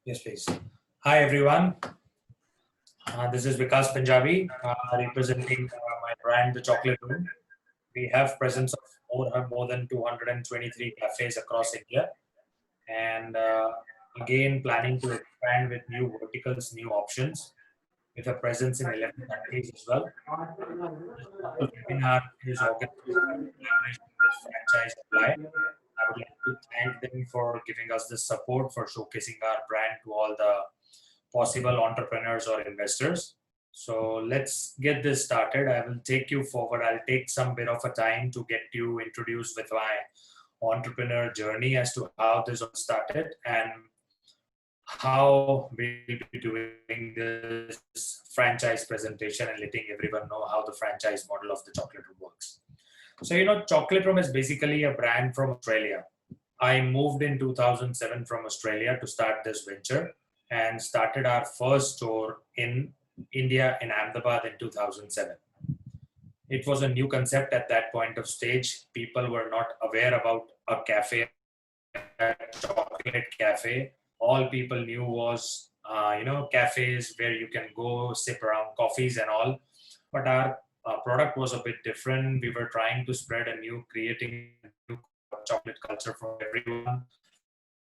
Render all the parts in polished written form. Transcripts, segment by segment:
Yes, please. Hi, everyone. This is Vikas Punjabi, representing my brand, The Chocolate Room. We have presence of more than 223 cafes across India, and again planning to expand with new verticals, new options, with a presence in 11 countries as well. This whole webinar is organized in collaboration with Franchise Apply. I would like to thank them for giving us the support for showcasing our brand to all the possible entrepreneurs or investors. So let's get this started. I will take you forward. I'll take some bit of a time to get you introduced with my entrepreneur journey as to how this all started and how we'll be doing this franchise presentation and letting everyone know how the franchise model of the Chocolate Room works. So, Chocolate Room is basically a brand from Australia. I moved in 2007 from Australia to start this venture and started our first store in India in Ahmedabad in 2007. It was a new concept at that point of stage. People were not aware about a cafe, a chocolate cafe. All people knew was, cafes where you can go sip around coffees and all. But our product was a bit different. We were trying to spread creating a new chocolate culture for everyone.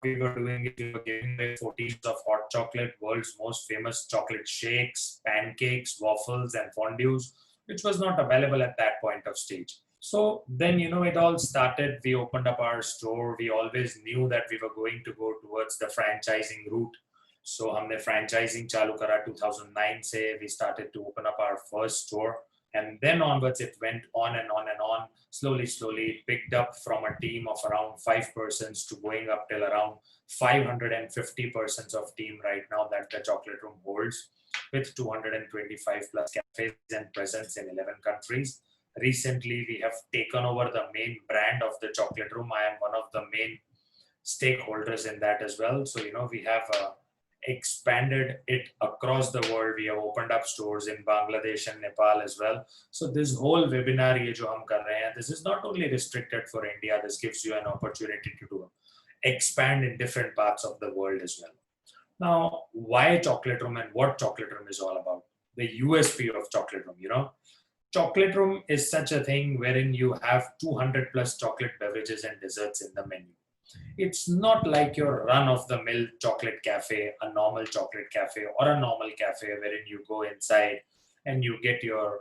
What we were doing is we were giving away 40 of hot chocolate, world's most famous chocolate shakes, pancakes, waffles, and fondues, which was not available at that point of stage. So then, it all started. We opened up our store. We always knew that we were going to go towards the franchising route. So हमने franchising चालू करा 2009 से. We started to open up our first store. And then onwards, it went on and on and on. Slowly, it picked up from a team of around 5 persons to going up till around 550 persons of team right now that the Chocolate Room holds, with 225 plus cafes and presence in 11 countries. Recently, we have taken over the main brand of the Chocolate Room. I am one of the main stakeholders in that as well. So, we have expanded it across the world. We have opened up stores in Bangladesh and Nepal as well. So this whole webinar ye jo hum kar rahe hain, this is not only restricted for India. This gives you an opportunity to expand in different parts of the world as well. Now, why Chocolate Room and what Chocolate Room is all about? The USP of Chocolate Room, Chocolate Room is such a thing wherein you have 200 plus chocolate beverages and desserts in the menu. It's not like your run-of-the-mill chocolate cafe, a normal chocolate cafe, or a normal cafe wherein you go inside and you get your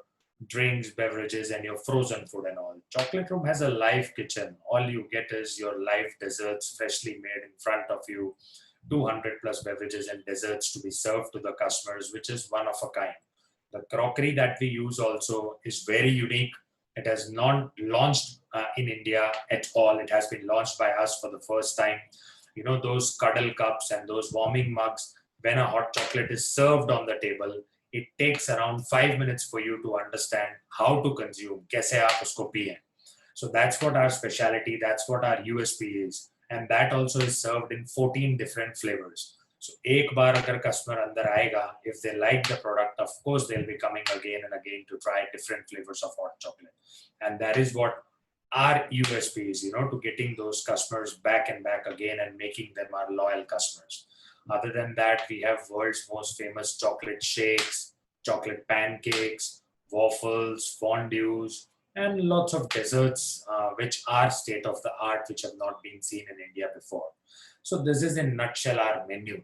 drinks, beverages, and your frozen food and all. Chocolate Room has a live kitchen. All you get is your live desserts freshly made in front of you, 200 plus beverages and desserts to be served to the customers, which is one of a kind. The crockery that we use also is very unique. It has not launched in India at all. It has been launched by us for the first time. Those cuddle cups and those warming mugs, when a hot chocolate is served on the table, it takes around 5 minutes for you to understand how to consume. Kaise aap usko piye. So that's what our specialty, that's what our USP is. And that also is served in 14 different flavors. So एक बार अगर customer अंदर आएगा, if they like the product, of course they'll be coming again and again to try different flavors of hot chocolate. And that is what our USP is, to getting those customers back and back again and making them our loyal customers. Other than that, we have world's most famous chocolate shakes, chocolate pancakes, waffles, fondues, and lots of desserts, which are state of the art, which have not been seen in India before. So this is in a nutshell our menu.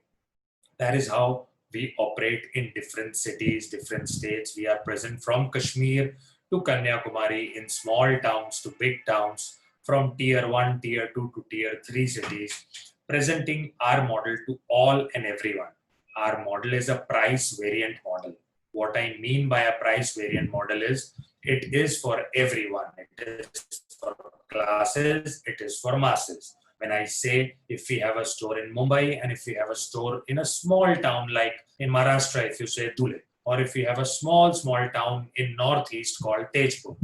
That is how we operate in different cities, different states. We are present from Kashmir to Kanyakumari, in small towns to big towns, from tier 1, tier 2 to tier 3 cities, presenting our model to all and everyone. Our model is a price variant model. What I mean by a price variant model is it is for everyone. It is for classes, it is for masses. When I say if we have a store in Mumbai and if we have a store in a small town like in Maharashtra, if you say Dhule, or if we have a small town in Northeast called Tejpur.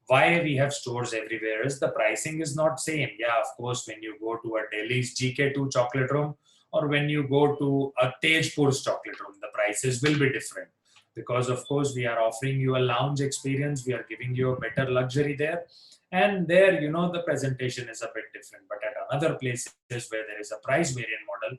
Why we have stores everywhere is the pricing is not same. Yeah, of course, when you go to a Delhi's GK2 chocolate room or when you go to a Tejpur's chocolate room, the prices will be different. Because of course, we are offering you a lounge experience. We are giving you a better luxury there. And there, the presentation is a bit different. But at another places where there is a price variant model,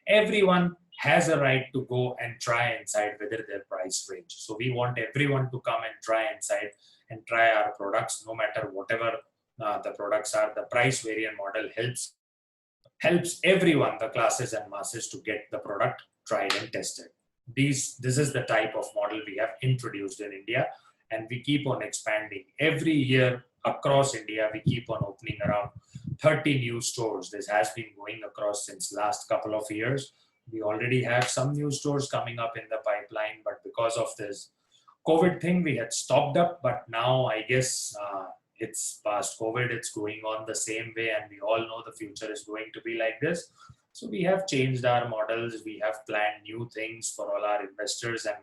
everyone has a right to go and try inside within their price range. So we want everyone to come and try inside and try our products, no matter whatever the products are. The price variant model helps everyone, the classes and masses, to get the product tried and tested. This is the type of model we have introduced in India, and we keep on expanding. Every year across India, we keep on opening around 30 new stores. This has been going across since last couple of years. We already have some new stores coming up in the pipeline, but because of this COVID thing, we had stopped up, but now I guess it's past COVID, it's going on the same way, and we all know the future is going to be like this. So we have changed our models. We have planned new things for all our investors and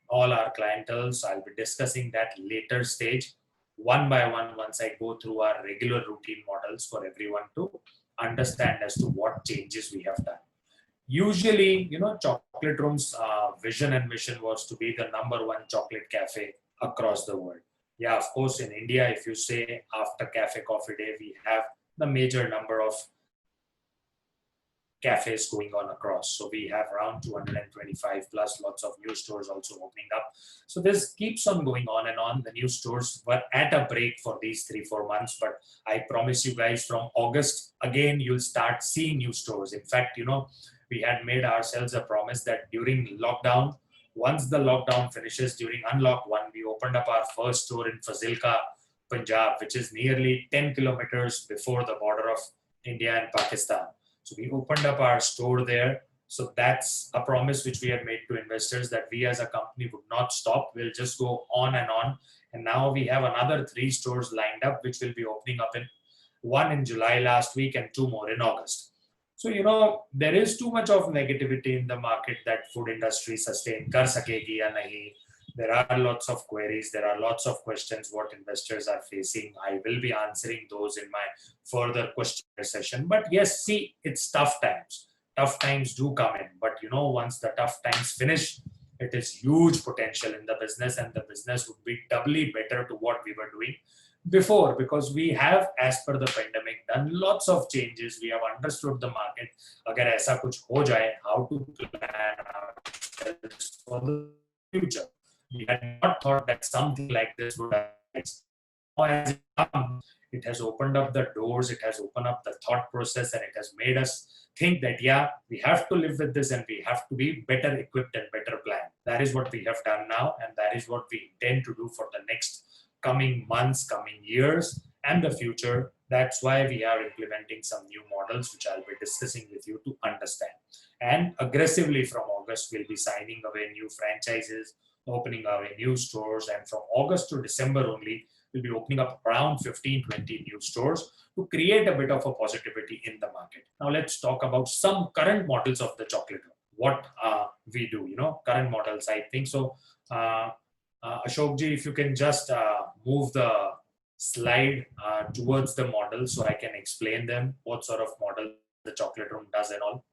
all our clientele. So I'll be discussing that later stage, one by one, once I go through our regular routine models for everyone to understand as to what changes we have done. Usually, Chocolate Room's vision and mission was to be the #1 chocolate cafe across the world. Yeah, of course, in India, if you say after Cafe Coffee Day, we have the major number of cafes going on across. So we have around 225 plus, lots of new stores also opening up. So this keeps on going on and on. The new stores were at a break for these 3-4 months, but I promise you guys, from August, again, you'll start seeing new stores. In fact, we had made ourselves a promise that during lockdown, once the lockdown finishes, during Unlock 1, we opened up our first store in Fazilka, Punjab, which is nearly 10 kilometers before the border of India and Pakistan. So we opened up our store there. So that's a promise which we have made to investors, that we as a company would not stop. We'll just go on and on. And now we have another 3 stores lined up, which will be opening up one in July last week and 2 more in August. So, there is too much of negativity in the market that food industry sustain kar sakegi ya nahi. There are lots of queries. There are lots of questions what investors are facing. I will be answering those in my further question session. But yes, see, it's tough times. Tough times do come in. But, once the tough times finish, it is huge potential in the business, and the business would be doubly better to what we were doing before, because we have, as per the pandemic, done lots of changes. We have understood the market. Agar aisa kuch ho jaye, how to plan ourselves for the future. We had not thought that something like this would arise. As it comes, it has opened up the doors, it has opened up the thought process, and it has made us think that, yeah, we have to live with this and we have to be better equipped and better planned. That is what we have done now, and that is what we intend to do for the next coming months, coming years, and the future. That's why we are implementing some new models, which I'll be discussing with you to understand. And aggressively from August, we'll be signing away new franchises, opening our new stores, and from August to December only, we'll be opening up around 15-20 new stores to create a bit of a positivity in the market. Now let's talk about some current models of the chocolate room. What we do, current models, I think so. Ashokji, if you can just move the slide towards the model so I can explain them, what sort of model the chocolate room does and all.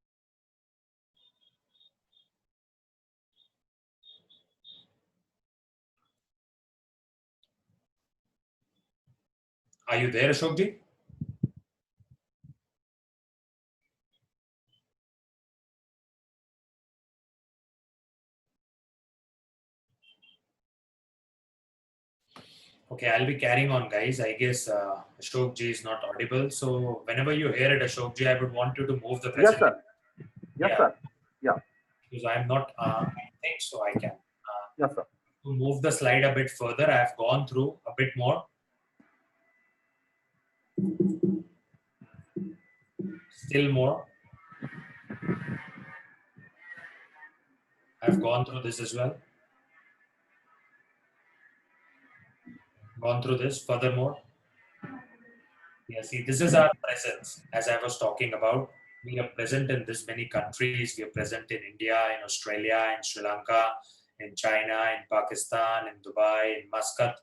Are you there, Ashokji? Okay, I'll be carrying on, guys. I guess Ashokji is not audible. So whenever you hear it, Ashokji, I would want you to move the presentation. Yes, sir. Yeah. Because I'm not, I think so I can. Yes, sir. To move the slide a bit further, I have gone through a bit more. Still more. I've gone through this as well. Gone through this furthermore. Yeah, see, this is our presence. As I was talking about, we are present in this many countries. We are present in India, in Australia, in Sri Lanka, in China, in Pakistan, in Dubai, in Muscat,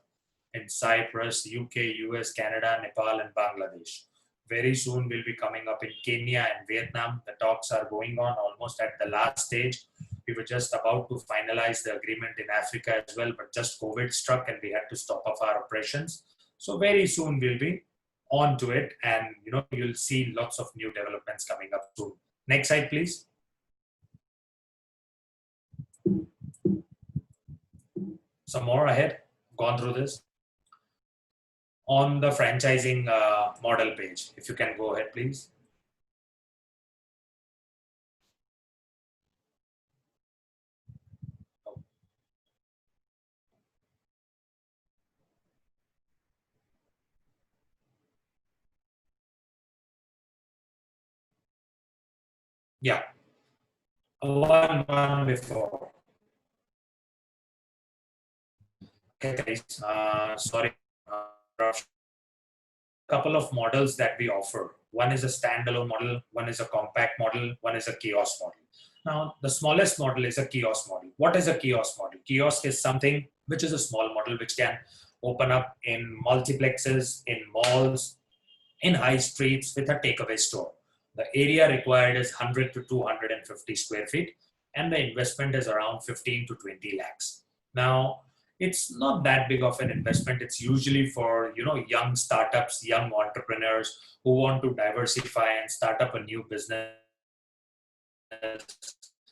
in Cyprus, UK, US, Canada, Nepal, and Bangladesh. Very soon we'll be coming up in Kenya and Vietnam. The talks are going on almost at the last stage. We were just about to finalize the agreement in Africa as well, but just COVID struck and we had to stop off our operations. So very soon we'll be on to it, and you'll see lots of new developments coming up soon. Next slide, please. Some more ahead, gone through this. On the franchising model page, if you can go ahead, please. Yeah, one before. Okay, guys, sorry. Couple of models that we offer. One is a standalone model, one is a compact model, one is a kiosk model. Now, the smallest model is a kiosk model. What is a kiosk model? Kiosk is something which is a small model which can open up in multiplexes, in malls, in high streets with a takeaway store. The area required is 100 to 250 square feet, and the investment is around 15 to 20 lakhs. Now, it's not that big of an investment. It's usually for young startups, young entrepreneurs who want to diversify and start up a new business.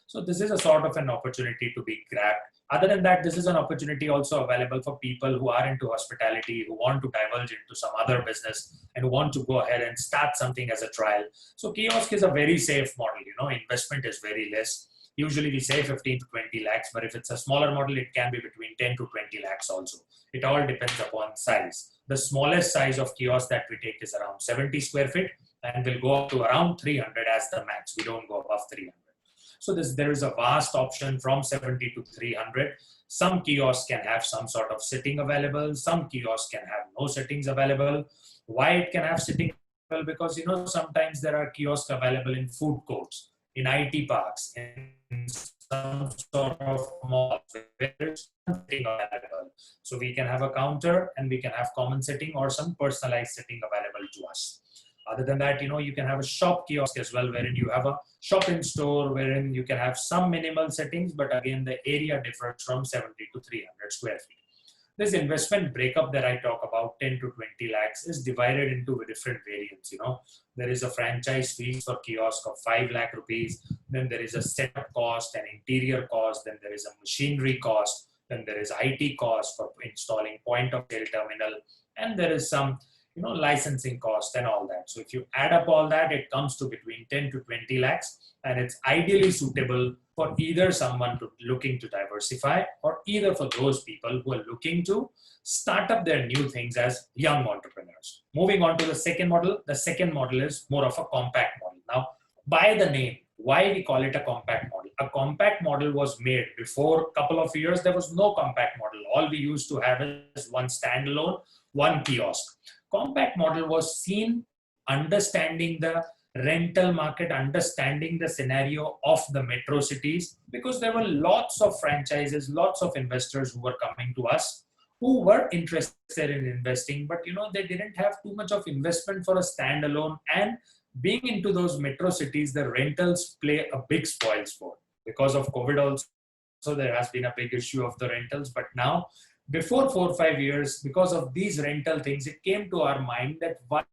So this is a sort of an opportunity to be grabbed. Other than that, this is an opportunity also available for people who are into hospitality, who want to divulge into some other business and who want to go ahead and start something as a trial. So kiosk is a very safe model. Investment is very less. Usually we say 15 to 20 lakhs, but if it's a smaller model, it can be between 10 to 20 lakhs also. It all depends upon size. The smallest size of kiosk that we take is around 70 square feet and will go up to around 300 as the max. We don't go above 300. So there is a vast option from 70 to 300. Some kiosks can have some sort of sitting available. Some kiosks can have no sittings available. Why it can have sitting available? Because sometimes there are kiosks available in food courts, in IT parks, in some sort of mall where there's sitting available. So we can have a counter and we can have common sitting or some personalized sitting available to us. Other than that, you can have a shop kiosk as well, wherein you have a shop-in store, wherein you can have some minimal settings, but again, the area differs from 70 to 300 square feet. This investment breakup that I talk about, 10 to 20 lakhs, is divided into different variants. There is a franchise fee for kiosk of 5 lakh rupees. Then there is a setup cost, an interior cost. Then there is a machinery cost. Then there is IT cost for installing point of sale terminal. And there is some licensing cost and all that. So if you add up all that, it comes to between 10 to 20 lakhs, and it's ideally suitable for either someone looking to diversify or either for those people who are looking to start up their new things as young entrepreneurs. Moving on to the second model. The second model is more of a compact model. Now, by the name, why we call it a compact model? A compact model was made before a couple of years. There was no compact model. All we used to have is one standalone, one kiosk. Compact model was seen understanding the rental market, understanding the scenario of the metro cities, because there were lots of franchises, lots of investors who were coming to us who were interested in investing, but they didn't have too much of investment for a standalone. And being into those metro cities, the rentals play a big spoil sport. Because of COVID also, there has been a big issue of the rentals, but now before 4 or 5 years, because of these rental things, it came to our mind that why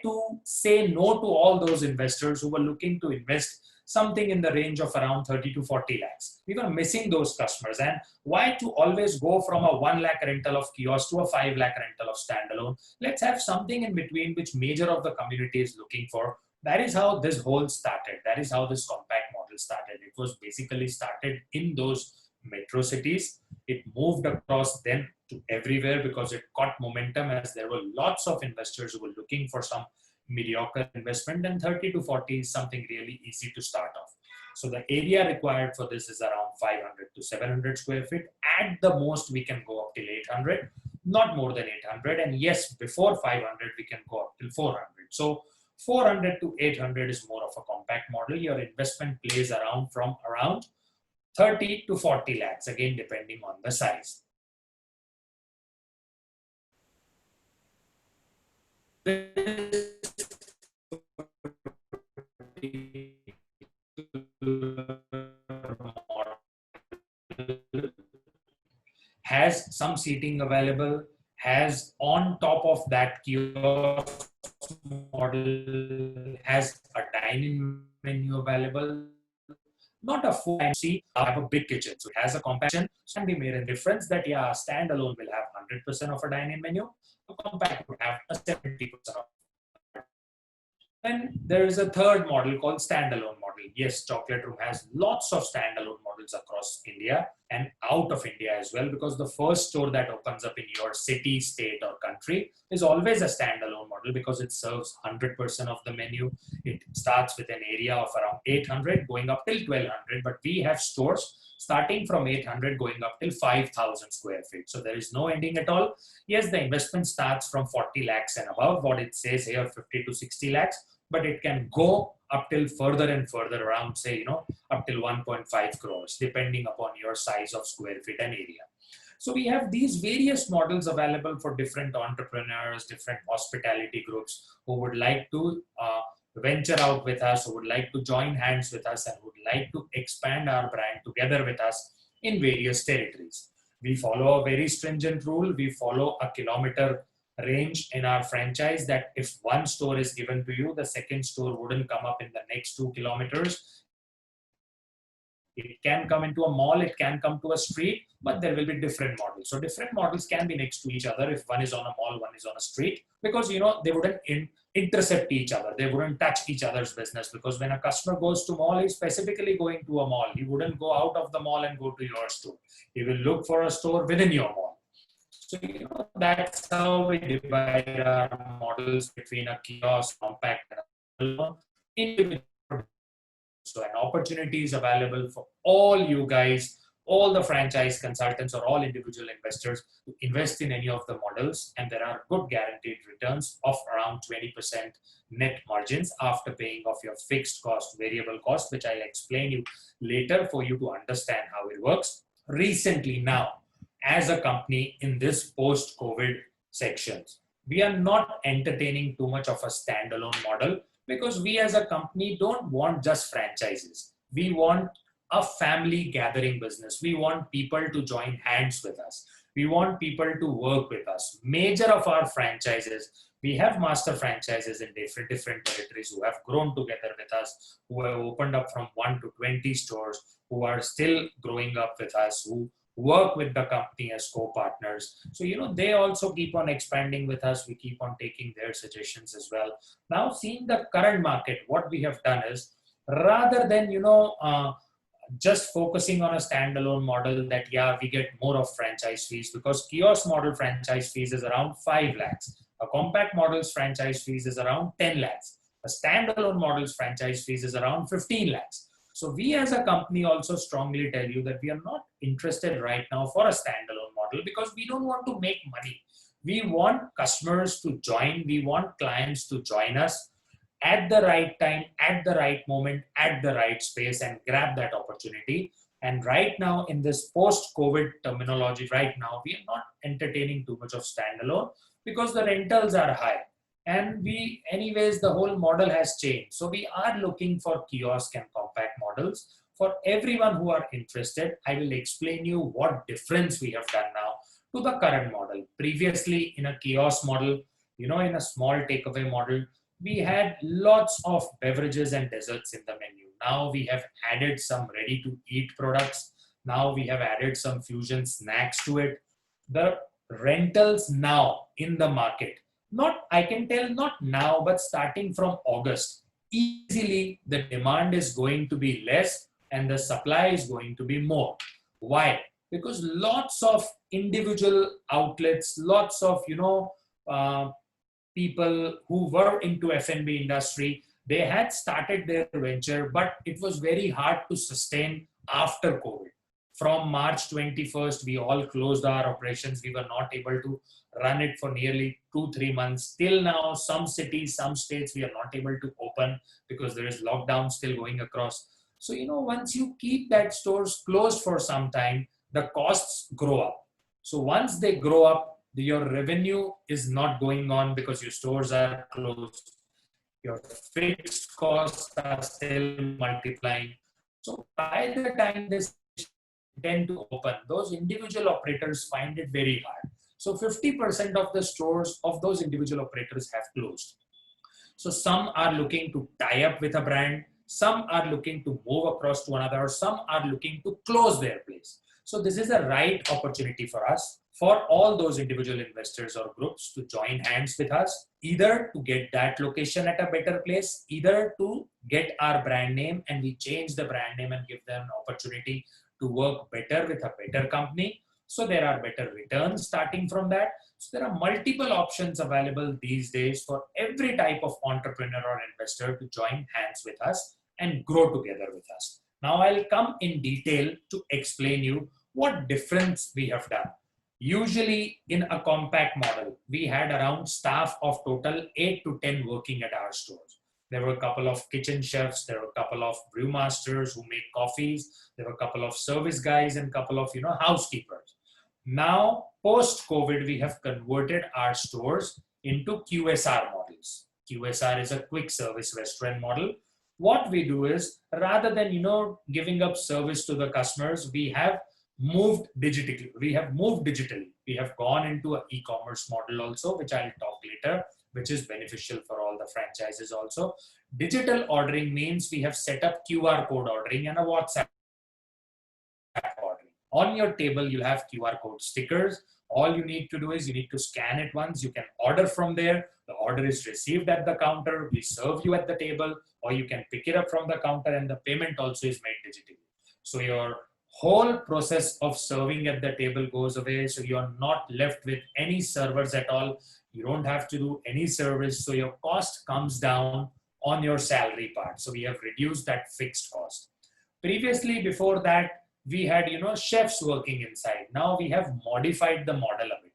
to say no to all those investors who were looking to invest something in the range of around 30 to 40 lakhs. We were missing those customers. And why to always go from a 1 lakh rental of kiosk to a 5 lakh rental of standalone? Let's have something in between which major of the community is looking for. That is how this whole started. That is how this compact model started. It was basically started in those metro cities. It moved across then to everywhere because it caught momentum as there were lots of investors who were looking for some mediocre investment, and 30 to 40 is something really easy to start off. So the area required for this is around 500 to 700 square feet. At the most, we can go up till 800, not more than 800. And yes, before 500, we can go up till 400. So 400 to 800 is more of a compact model. Your investment plays around from around 30 to 40 lakhs, again, depending on the size. Has some seating available, has on top of that kiosk model, has a dining menu available, not a full-time C, have a big kitchen. So it has a compaction, so can be made a difference that, yeah, a standalone will have 100% of a dine-in menu, a compact would have a 70% of. Then there is a third model called standalone model. Yes, Chocolate Room has lots of standalone models across India and out of India as well, because the first store that opens up in your city, state, or country is always a standalone model because it serves 100% of the menu. It starts with an area of around 800 going up till 1200, but we have stores starting from 800 going up till 5,000 square feet. So there is no ending at all. Yes, the investment starts from 40 lakhs and above, what it says here, 50 to 60 lakhs. But it can go up till further and further around, say, up till 1.5 crores, depending upon your size of square feet and area. So we have these various models available for different entrepreneurs, different hospitality groups who would like to venture out with us, who would like to join hands with us, and would like to expand our brand together with us in various territories. We follow a very stringent rule. We follow a kilometer range in our franchise that if one store is given to you, the second store wouldn't come up in the next 2 kilometers. It can come into a mall, it can come to a street, but there will be different models. So different models can be next to each other if one is on a mall, one is on a street, because they wouldn't intercept each other. They wouldn't touch each other's business, because when a customer goes to mall, he's specifically going to a mall. He wouldn't go out of the mall and go to your store. He will look for a store within your mall. So, that's how we divide our models between a kiosk, compact, and individual. So an opportunity is available for all you guys, all the franchise consultants or all individual investors to invest in any of the models. And there are good guaranteed returns of around 20% net margins after paying off your fixed cost, variable cost, which I'll explain you later for you to understand how it works. Recently now, as a company in this post-COVID sections, we are not entertaining too much of a standalone model, because we as a company don't want just franchises. We want a family gathering business. We want people to join hands with us. We want people to work with us. Major of our franchises, we have master franchises in different territories who have grown together with us, who have opened up from 1 to 20 stores, who are still growing up with us, who work with the company as co-partners. So, they also keep on expanding with us. We keep on taking their suggestions as well. Now, seeing the current market, what we have done is, rather than, just focusing on a standalone model that, yeah, we get more of franchise fees, because kiosk model franchise fees is around 5 lakhs. A compact model's franchise fees is around 10 lakhs. A standalone model's franchise fees is around 15 lakhs. So we as a company also strongly tell you that we are not interested right now for a standalone model, because we don't want to make money. We want customers to join. We want clients to join us at the right time, at the right moment, at the right space, and grab that opportunity. And right now in this post-COVID terminology, right now, we are not entertaining too much of standalone because the rentals are high. And anyways, the whole model has changed. So we are looking for kiosk and compact models. For everyone who are interested, I will explain you what difference we have done now to the current model. Previously, in a kiosk model, in a small takeaway model, we had lots of beverages and desserts in the menu. Now we have added some ready-to-eat products. Now we have added some fusion snacks to it. The rentals now in the market, I can tell not now, but starting from August, easily the demand is going to be less and the supply is going to be more. Why? Because lots of individual outlets, lots of, people who were into F&B industry, they had started their venture, but it was very hard to sustain after COVID. From March 21st, we all closed our operations. We were not able to run it for nearly 2-3 months. Till now, some cities, some states, we are not able to open because there is lockdown still going across. So, once you keep that stores closed for some time, the costs grow up. So once they grow up, your revenue is not going on because your stores are closed. Your fixed costs are still multiplying. So by the time they tend to open, those individual operators find it very hard. So 50% of the stores of those individual operators have closed. So some are looking to tie up with a brand. Some are looking to move across to another, or some are looking to close their place. So this is a right opportunity for us, for all those individual investors or groups to join hands with us, either to get that location at a better place, either to get our brand name and we change the brand name and give them an opportunity to work better with a better company. So there are better returns starting from that. So there are multiple options available these days for every type of entrepreneur or investor to join hands with us and grow together with us. Now I'll come in detail to explain you what difference we have done. Usually in a compact model, we had around staff of total 8 to 10 working at our stores. There were a couple of kitchen chefs, there were a couple of brewmasters who make coffees, there were a couple of service guys and a couple of housekeepers. Now, post-COVID, we have converted our stores into QSR models. QSR is a quick service restaurant model. What we do is, rather than giving up service to the customers, we have moved digitally. We have gone into an e-commerce model also, which I'll talk later, which is beneficial for all the franchises also. Digital ordering means we have set up QR code ordering and a WhatsApp ordering. On your table, you have QR code stickers. All you need to do is you need to scan it once. You can order from there. The order is received at the counter. We serve you at the table, or you can pick it up from the counter, and the payment also is made digitally. So your whole process of serving at the table goes away. So you're not left with any servers at all. You don't have to do any service. So your cost comes down on your salary part. So we have reduced that fixed cost. Previously, before that, we had, chefs working inside. Now we have modified the model a bit.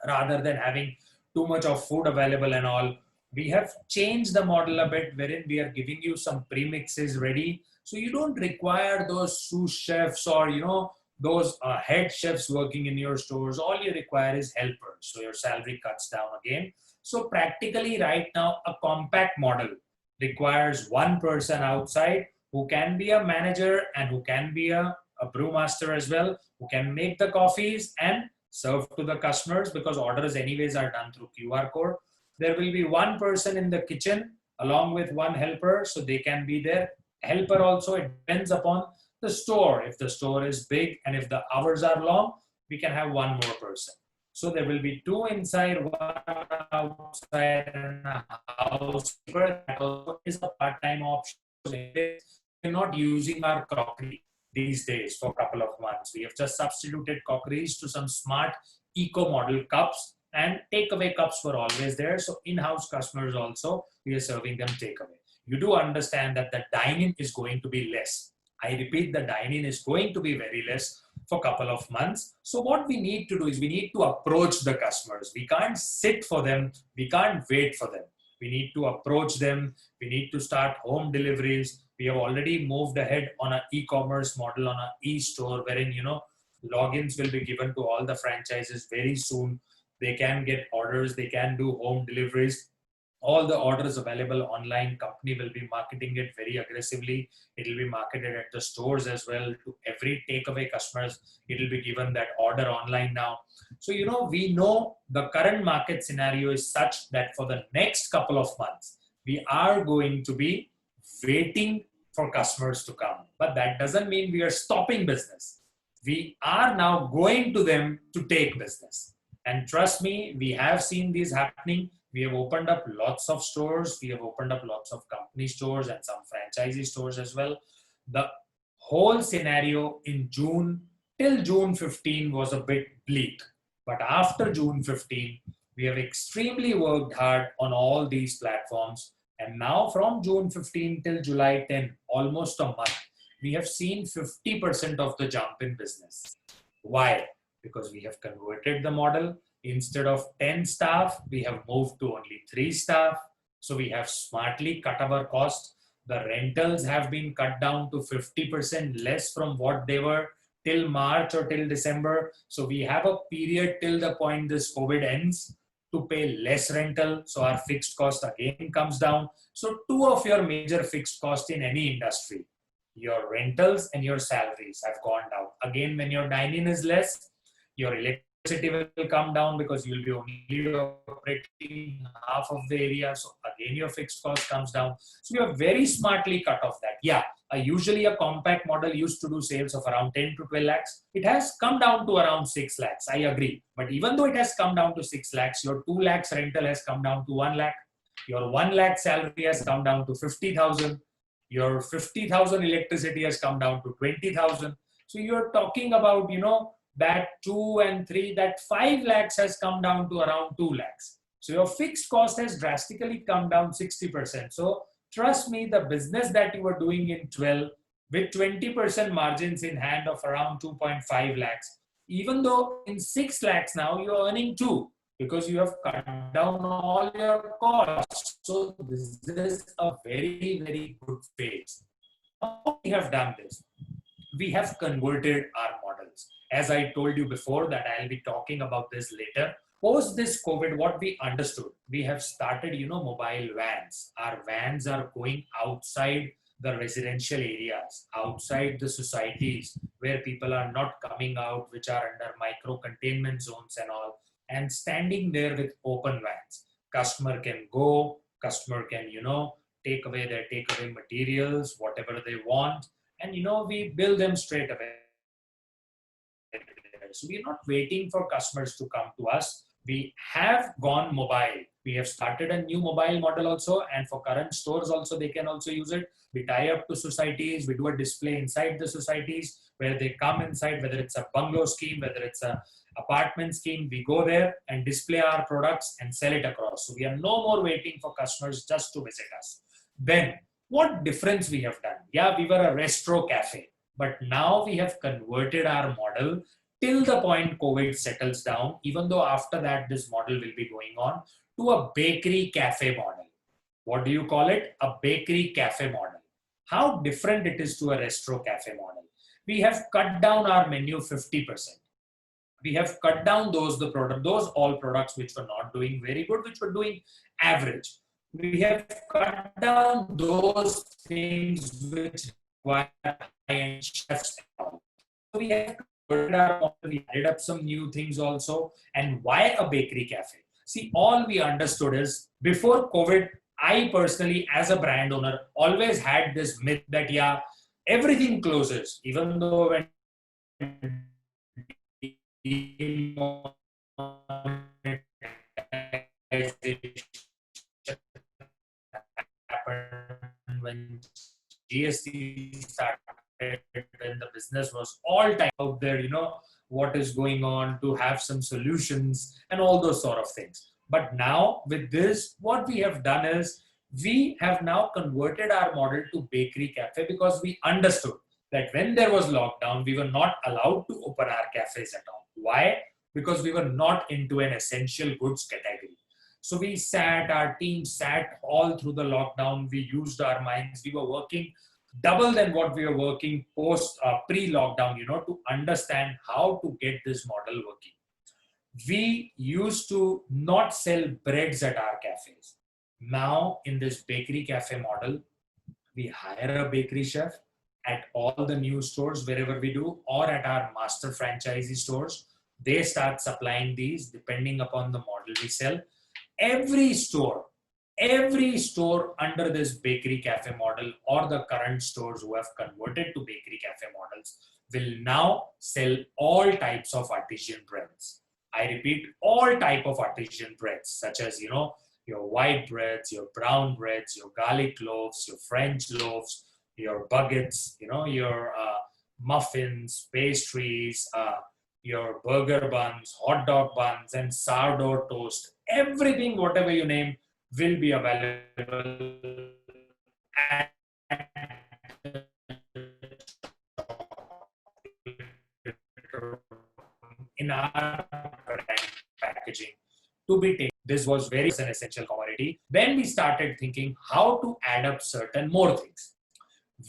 Rather than having too much of food available and all, we have changed the model a bit, wherein we are giving you some premixes ready. So you don't require those sous chefs or, those head chefs working in your stores. All you require is helpers. So your salary cuts down again. So practically right now, a compact model requires one person outside who can be a manager and who can be a brewmaster as well, who can make the coffees and serve to the customers, because orders anyways are done through QR code. There will be one person in the kitchen along with one helper, so they can be there. Helper also, it depends upon the store. If the store is big and if the hours are long, we can have one more person. So there will be two inside, one outside, and a housekeeper. That also is a part-time option. We're not using our crockery these days for a couple of months. We have just substituted crockeries to some smart eco model cups, and takeaway cups were always there. So in-house customers also, we are serving them takeaway. You do understand that the dine-in is going to be less. I repeat, the dine-in is going to be very less for a couple of months. So what we need to do is we need to approach the customers. We can't sit for them. We can't wait for them. We need to approach them. We need to start home deliveries. We have already moved ahead on an e-commerce model, on an e-store, wherein, logins will be given to all the franchises very soon. They can get orders. They can do home deliveries. All the orders available online. Company will be marketing it very aggressively. It will be marketed at the stores as well. To every takeaway customers, it will be given that order online now. So, we know the current market scenario is such that for the next couple of months, we are going to be waiting for customers to come. But that doesn't mean we are stopping business. We are now going to them to take business. And trust me, we have seen this happening. We have opened up lots of stores. We have opened up lots of company stores and some franchisee stores as well. The whole scenario in June, till June 15 was a bit bleak. But after June 15, we have extremely worked hard on all these platforms. And now from June 15 till July 10, almost a month, we have seen 50% of the jump in business. Why? Because we have converted the model. Instead of 10 staff, we have moved to only 3 staff. So we have smartly cut our cost. The rentals have been cut down to 50% less from what they were till March or till December. So we have a period till the point this COVID ends to pay less rental. So our fixed cost again comes down. So two of your major fixed costs in any industry, your rentals and your salaries, have gone down. Again, when your dining is less, your electricity electricity will come down because you will be only operating half of the area. So again, your fixed cost comes down. So you have very smartly cut off that. Yeah, usually a compact model used to do sales of around 10 to 12 lakhs. It has come down to around 6 lakhs. I agree. But even though it has come down to 6 lakhs, your 2 lakhs rental has come down to 1 lakh. Your 1 lakh salary has come down to 50,000. Your 50,000 electricity has come down to 20,000. So you're talking about, that 2 and 3, that 5 lakhs has come down to around 2 lakhs. So your fixed cost has drastically come down 60%. So trust me, the business that you were doing in 12 with 20% margins in hand of around 2.5 lakhs, even though in 6 lakhs now you're earning 2 because you have cut down all your costs. So this is a very, very good phase. How we have done this? We have converted our models. As I told you before that I'll be talking about this later. Post this COVID, what we understood, we have started, mobile vans. Our vans are going outside the residential areas, outside the societies where people are not coming out, which are under micro containment zones and all, and standing there with open vans. Customer can go, customer can, take away their takeaway materials, whatever they want, and we bill them straight away. So we're not waiting for customers to come to us. We have gone mobile. We have started a new mobile model also, and for current stores also, they can also use it. We tie up to societies. We do a display inside the societies where they come inside, whether it's a bungalow scheme, whether it's a apartment scheme, we go there and display our products and sell it across. So we are no more waiting for customers just to visit us. Then what difference we have done? Yeah, we were a Bistro Cafe, but now we have converted our model till the point COVID settles down, even though after that this model will be going on, to a bakery cafe model. What do you call it? A bakery cafe model. How different it is to a Bistro Cafe model. We have cut down our menu 50%. We have cut down those all products which were not doing very good, which were doing average. We have cut down those things which require high-end chefs. So we have converted our model. We added up some new things also. And why a bakery cafe? See, all we understood is before COVID, I personally, as a brand owner, always had this myth that, yeah, everything closes, even though when when GST started, when the business was all time out there, what is going on, to have some solutions and all those sort of things. But now with this, what we have done is we have now converted our model to bakery cafe because we understood that when there was lockdown, we were not allowed to open our cafes at all. Why? Because we were not into an essential goods category. So our team sat all through the lockdown. We used our minds. We were working double than what we were working pre-lockdown, to understand how to get this model working. We used to not sell breads at our cafes. Now in this bakery cafe model, we hire a bakery chef at all the new stores wherever we do, or at our master franchisee stores. They start supplying these depending upon the model we sell. Every store under this bakery cafe model, or the current stores who have converted to bakery cafe models, will now sell all types of artisan breads. I repeat, all type of artisan breads, such as, your white breads, your brown breads, your garlic loaves, your French loaves, your baguettes, your muffins, pastries, your burger buns, hot dog buns, and sourdough toast. Everything, whatever you name, will be available in our packaging to be taken. This was very an essential commodity. Then we started thinking how to add up certain more things.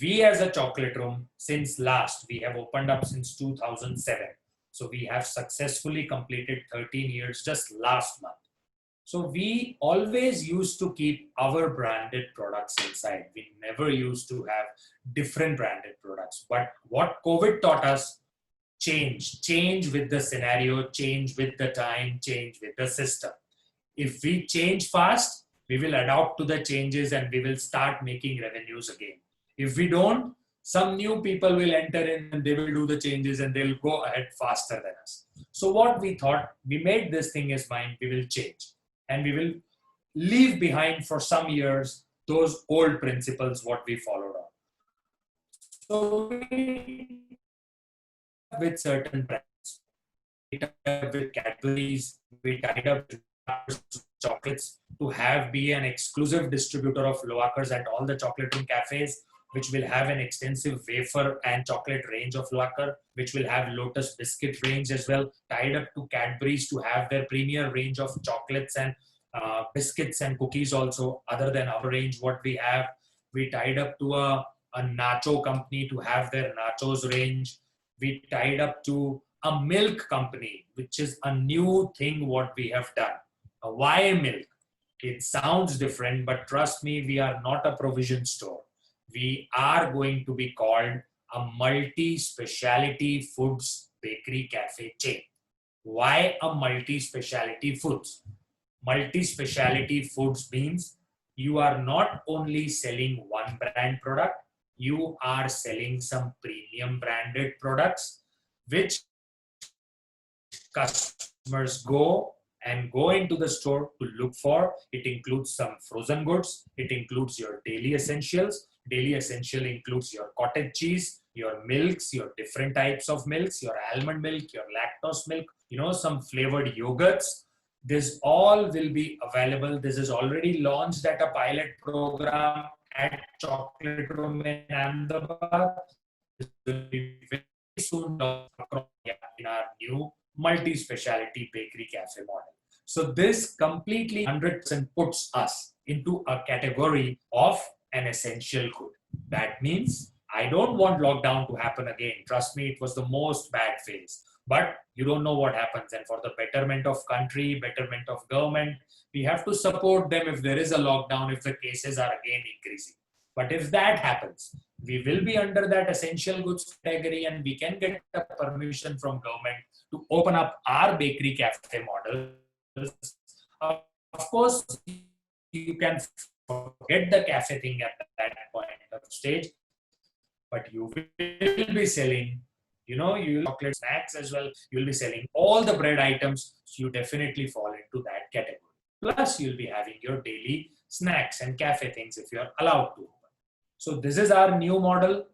We as a chocolate room, we have opened up since 2007. So we have successfully completed 13 years just last month. So we always used to keep our branded products inside. We never used to have different branded products. But what COVID taught us, change with the scenario, change with the time, change with the system. If we change fast, we will adapt to the changes and we will start making revenues again. If we don't, some new people will enter in and they will do the changes and they'll go ahead faster than us. So what we thought, we made this thing as mine, we will change and we will leave behind for some years those old principles what we followed on. So we with certain brands, we tied up with Cadbury's, we tied up with chocolates to be an exclusive distributor of Loakers at all the Chocolate Room cafes, which will have an extensive wafer and chocolate range of Loaker, which will have Lotus biscuit range as well, tied up to Cadbury's to have their premier range of chocolates and biscuits and cookies also, other than our range what we have. We tied up to a nacho company to have their nachos range. We tied up to a milk company, which is a new thing what we have done. Why milk? It sounds different, but trust me, we are not a provision store. We are going to be called a multi-speciality foods bakery cafe chain. Why a multi-speciality foods? Multi-speciality foods means you are not only selling one brand product, you are selling some premium branded products, which customers go into the store to look for. It includes some frozen goods. It includes your daily essentials. Daily essential includes your cottage cheese, your milks, your different types of milks, your almond milk, your lactose milk, some flavored yogurts. This all will be available. This is already launched at a pilot program at Chocolate Room in Ahmedabad. This will be very soon in our new multi-speciality bakery cafe model. So this completely 100% puts us into a category of an essential good. That means I don't want lockdown to happen again. Trust me, it was the most bad phase. But you don't know what happens. And for the betterment of country, betterment of government, we have to support them if there is a lockdown, if the cases are again increasing. But if that happens, we will be under that essential goods category and we can get a permission from government to open up our bakery cafe model. Of course, you can forget the cafe thing at that point of stage, but you will be selling, you chocolate snacks as well. You'll be selling all the bread items. So you definitely fall into that category. Plus, you'll be having your daily snacks and cafe things if you're allowed to. So this is our new model,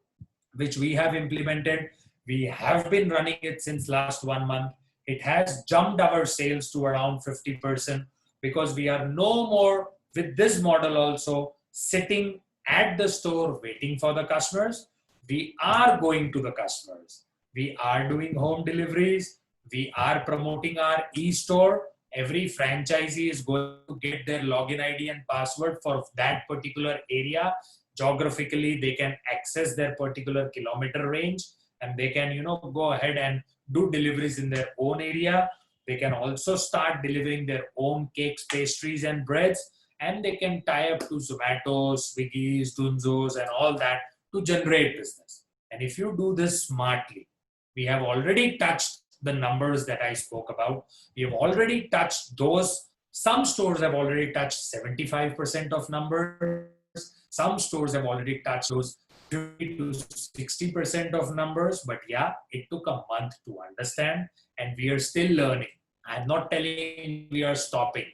which we have implemented. We have been running it since last 1 month. It has jumped our sales to around 50% because we are no more with this model also sitting at the store waiting for the customers. We are going to the customers. We are doing home deliveries. We are promoting our e-store. Every franchisee is going to get their login ID and password for that particular area. Geographically, they can access their particular kilometer range and they can, go ahead and do deliveries in their own area. They can also start delivering their own cakes, pastries, and breads. And they can tie up to Zomato, Swiggy's, Dunzo's, and all that to generate business. And if you do this smartly, we have already touched the numbers that I spoke about. We have already touched those. Some stores have already touched 75% of numbers. Some stores have already touched those 50 to 60% of numbers. But yeah, it took a month to understand and we are still learning. I'm not telling we are stopping.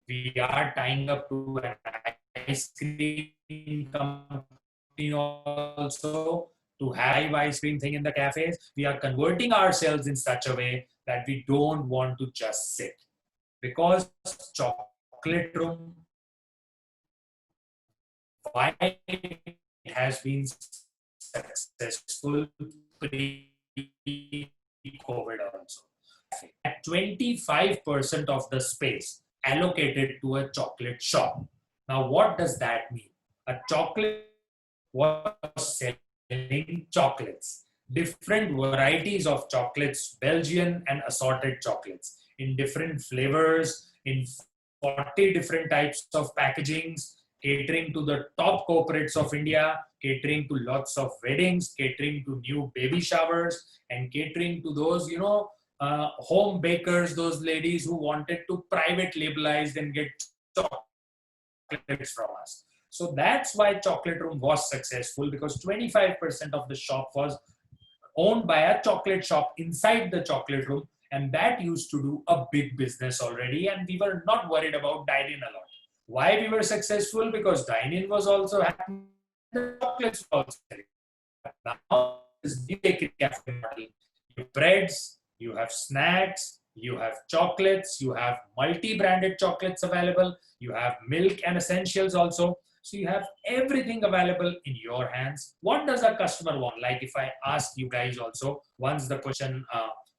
We are tying up to an ice cream company also to have ice cream thing in the cafes. We are converting ourselves in such a way that we don't want to just sit. Because Chocolate Room, why it has been successful pre-COVID also. At 25% of the space allocated to a chocolate shop. Now, what does that mean? A chocolate was selling chocolates, different varieties of chocolates, Belgian and assorted chocolates in different flavors, in 40 different types of packagings, catering to the top corporates of India, catering to lots of weddings, catering to new baby showers, and catering to those, home bakers, those ladies who wanted to private labelize and get chocolates from us. So that's why Chocolate Room was successful, because 25% of the shop was owned by a chocolate shop inside the Chocolate Room, and that used to do a big business already, and we were not worried about dine-in a lot. Why we were successful? Because dine-in was also happening, the chocolates were also selling. Now, this new bakery cafe model, you have breads, you have snacks, you have chocolates, you have multi-branded chocolates available, you have milk and essentials also. So you have everything available in your hands. What does a customer want? Like if I ask you guys also, once the question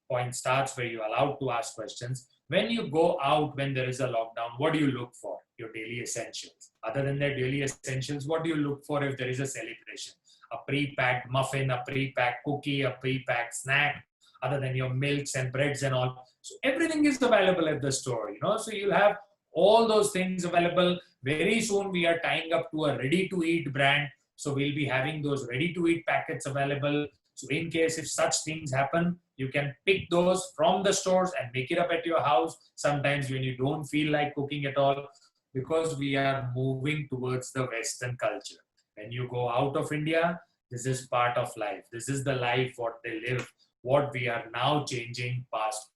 point starts where you're allowed to ask questions, when you go out, when there is a lockdown, what do you look for? Your daily essentials. Other than their daily essentials, what do you look for if there is a celebration? A pre-packed muffin, a pre-packed cookie, a pre-packed snack, other than your milks and breads and all. So everything is available at the store, so you'll have all those things available. Very soon we are tying up to a ready-to-eat brand. So we'll be having those ready-to-eat packets available. So in case if such things happen, you can pick those from the stores and make it up at your house. Sometimes when you don't feel like cooking at all, because we are moving towards the Western culture. When you go out of India, this is part of life. This is the life what they live, what we are now changing past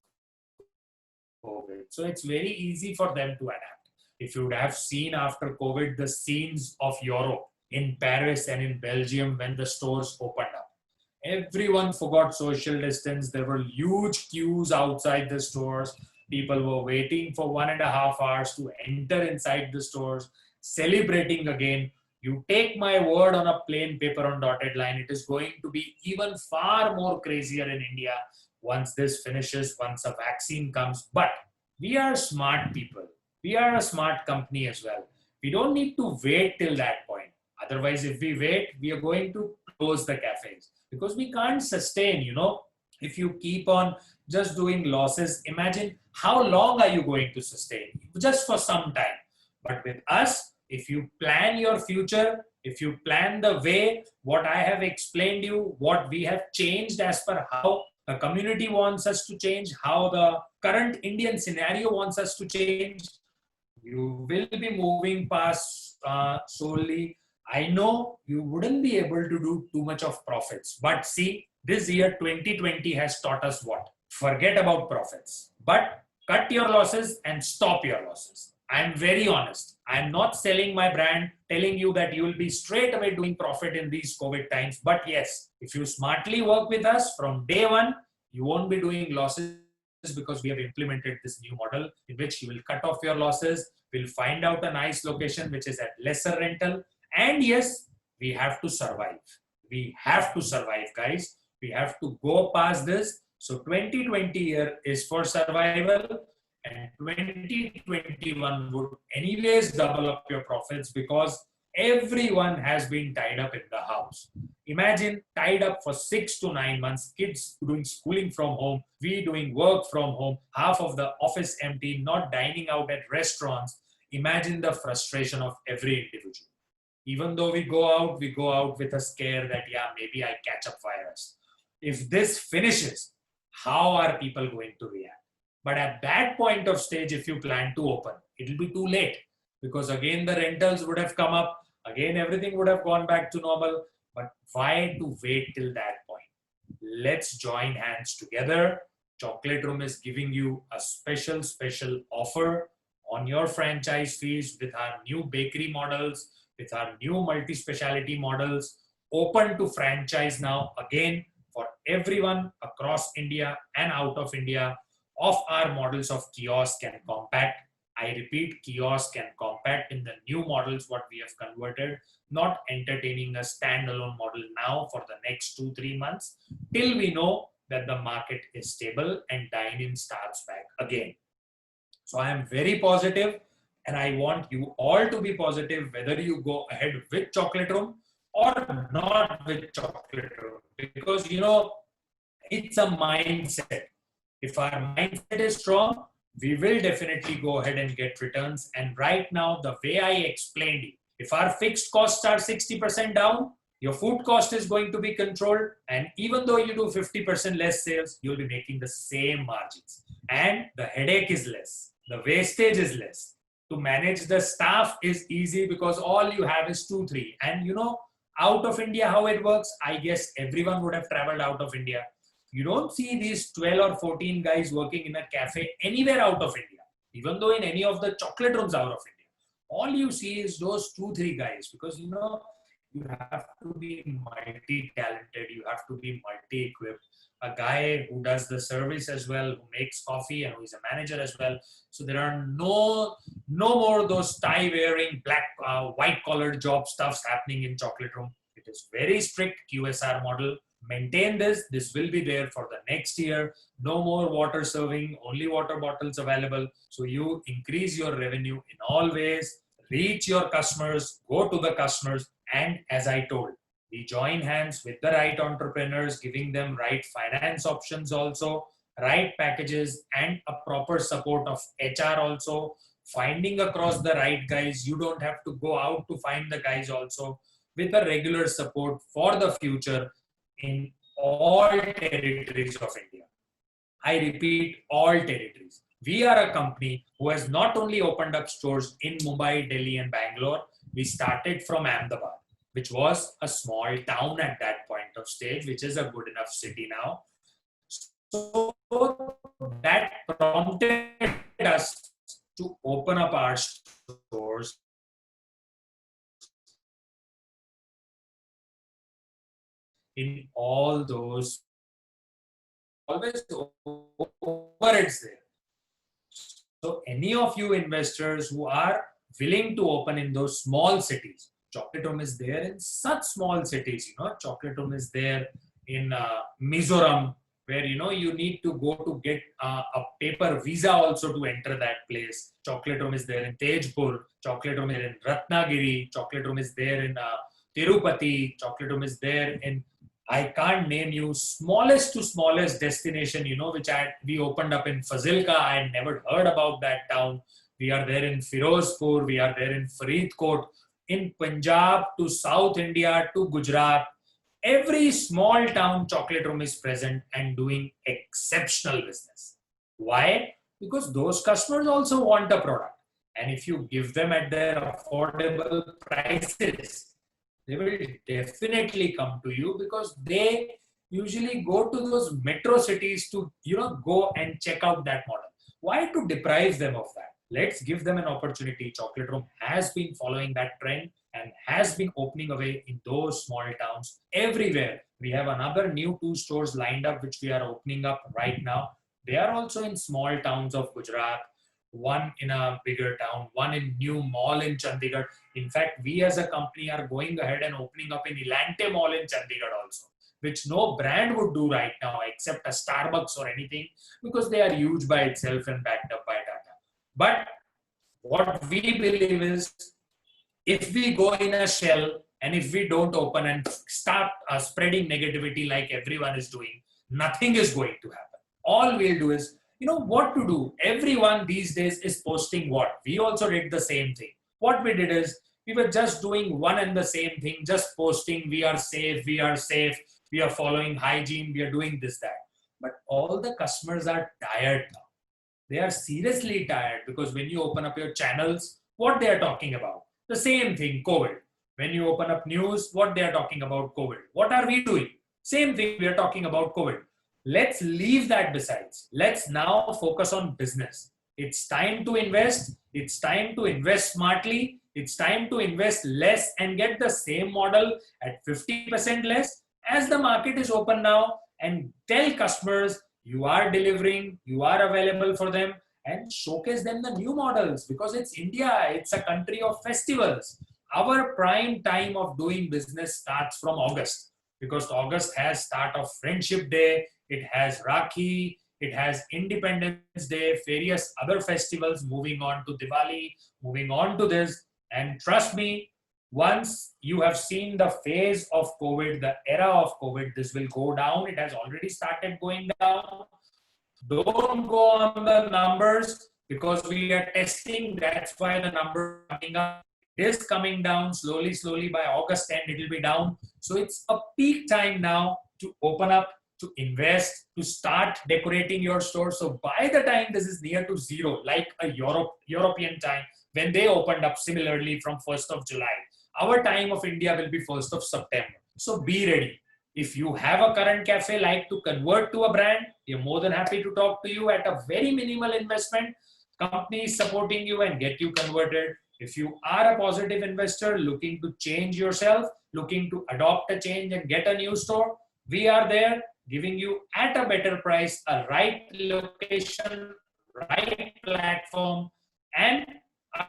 COVID. So it's very easy for them to adapt. If you would have seen after COVID the scenes of Europe, in Paris and in Belgium when the stores opened up, everyone forgot social distance. There were huge queues outside the stores. People were waiting for 1.5 hours to enter inside the stores, celebrating again. You take my word on a plain paper on dotted line, it is going to be even far more crazier in India once this finishes, once a vaccine comes. But we are smart people. We are a smart company as well. We don't need to wait till that point. Otherwise, if we wait, we are going to close the cafes because we can't sustain, if you keep on just doing losses, imagine how long are you going to sustain? Just for some time. But with us, if you plan your future, if you plan the way, what I have explained you, what we have changed as per how the community wants us to change, how the current Indian scenario wants us to change, you will be moving past solely. I know you wouldn't be able to do too much of profits, but see, this year 2020 has taught us what? Forget about profits, but cut your losses and stop your losses. I'm very honest. I'm not selling my brand, telling you that you will be straight away doing profit in these COVID times. But yes, if you smartly work with us from day one, you won't be doing losses because we have implemented this new model in which you will cut off your losses. We'll find out a nice location which is at lesser rental. And yes, we have to survive. We have to survive, guys. We have to go past this. So 2020 year is for survival. And 2021 would anyways double up your profits because everyone has been tied up in the house. Imagine tied up for 6 to 9 months, kids doing schooling from home, we doing work from home, half of the office empty, not dining out at restaurants. Imagine the frustration of every individual. Even though we go out with a scare that, yeah, maybe I catch up virus. If this finishes, how are people going to react? But at that point of stage, if you plan to open, it will be too late because again, the rentals would have come up. Again, everything would have gone back to normal. But why to wait till that point? Let's join hands together. Chocolate Room is giving you a special offer on your franchise fees with our new bakery models, with our new multi-speciality models, open to franchise now again for everyone across India and out of India, of our models of kiosk and compact. I repeat, kiosk and compact in the new models what we have converted, not entertaining a standalone model now for the next 2-3 months till we know that the market is stable and dine-in starts back again. So I am very positive and I want you all to be positive whether you go ahead with Chocolate Room or not with Chocolate Room, because it's a mindset. If our mindset is strong, we will definitely go ahead and get returns. And right now, the way I explained If our fixed costs are 60% down, your food cost is going to be controlled. And even though you do 50% less sales, you'll be making the same margins. And the headache is less. The wastage is less. To manage the staff is easy because all you have is 2-3. And out of India, how it works, I guess everyone would have traveled out of India. You don't see these 12 or 14 guys working in a cafe anywhere out of India, even though in any of the chocolate rooms out of India. All you see is those 2-3 guys because, you have to be multi-talented, you have to be multi-equipped. A guy who does the service as well, who makes coffee and who is a manager as well. So there are no more those tie-wearing, white-collared job stuffs happening in chocolate room. It is very strict QSR model. Maintain this. This will be there for the next year. No more water serving, only water bottles available. So you increase your revenue in all ways, reach your customers, go to the customers. And as I told, we join hands with the right entrepreneurs, giving them right finance options also, right packages, and a proper support of HR also, finding across the right guys. You don't have to go out to find the guys also, with a regular support for the future in all territories of India. I repeat, all territories. We are a company who has not only opened up stores in Mumbai, Delhi, and Bangalore. We started from Ahmedabad, which was a small town at that point of stage, which is a good enough city now. So that prompted us to open up our stores in all those, always overheads there. So any of you investors who are willing to open in those small cities, Chocolate Room is there in such small cities. Chocolate Room is there in Mizoram, where you need to go to get a paper visa also to enter that place. Chocolate Room is there in Tejpur. Chocolate Room is in Ratnagiri. Chocolate Room is there in Tirupati. Chocolate Room is there in, I can't name you, smallest to smallest destination, which we opened up in Fazilka. I had never heard about that town. We are there in Firozpur. We are there in Faridkot. In Punjab to South India to Gujarat. Every small town Chocolate Room is present and doing exceptional business. Why? Because those customers also want a product. And if you give them at their affordable prices, they will definitely come to you because they usually go to those metro cities to, go and check out that model. Why to deprive them of that? Let's give them an opportunity. Chocolate Room has been following that trend and has been opening away in those small towns everywhere. We have another new 2 stores lined up, which we are opening up right now. They are also in small towns of Gujarat, one in a bigger town, one in new mall in Chandigarh. In fact, we as a company are going ahead and opening up in Elante Mall in Chandigarh also, which no brand would do right now except a Starbucks or anything, because they are huge by itself and backed up by data. But what we believe is, if we go in a shell and if we don't open and start spreading negativity like everyone is doing, nothing is going to happen. All we'll do is, what to do. Everyone these days is posting what? We also did the same thing. What we did is, we were just doing one and the same thing, just posting, we are safe, we are following hygiene, we are doing this, that. But all the customers are tired now. They are seriously tired because when you open up your channels, what they are talking about? The same thing, COVID. When you open up news, what they are talking about? COVID. What are we doing? Same thing, we are talking about COVID. Let's leave that besides. Let's now focus on business. It's time to invest. It's time to invest smartly. It's time to invest less and get the same model at 50% less as the market is open now, and tell customers you are delivering, you are available for them, and showcase them the new models, because it's India, it's a country of festivals. Our prime time of doing business starts from August, because August has start of Friendship Day, it has Rakhi, it has Independence Day, various other festivals, moving on to Diwali, moving on to this. And trust me, once you have seen the phase of COVID, the era of COVID, this will go down. It has already started going down. Don't go on the numbers because we are testing. That's why the numbers are coming up. It is coming down slowly. By August end, it will be down. So it's a peak time now to open up, to invest, to start decorating your store. So by the time this is near to zero, like a European time, when they opened up similarly from 1st of July, our time of India will be 1st of September. So be ready. If you have a current cafe, like to convert to a brand, we're more than happy to talk to you at a very minimal investment. Company is supporting you and get you converted. If you are a positive investor looking to change yourself, looking to adopt a change and get a new store, we are there giving you at a better price, a right location, right platform, and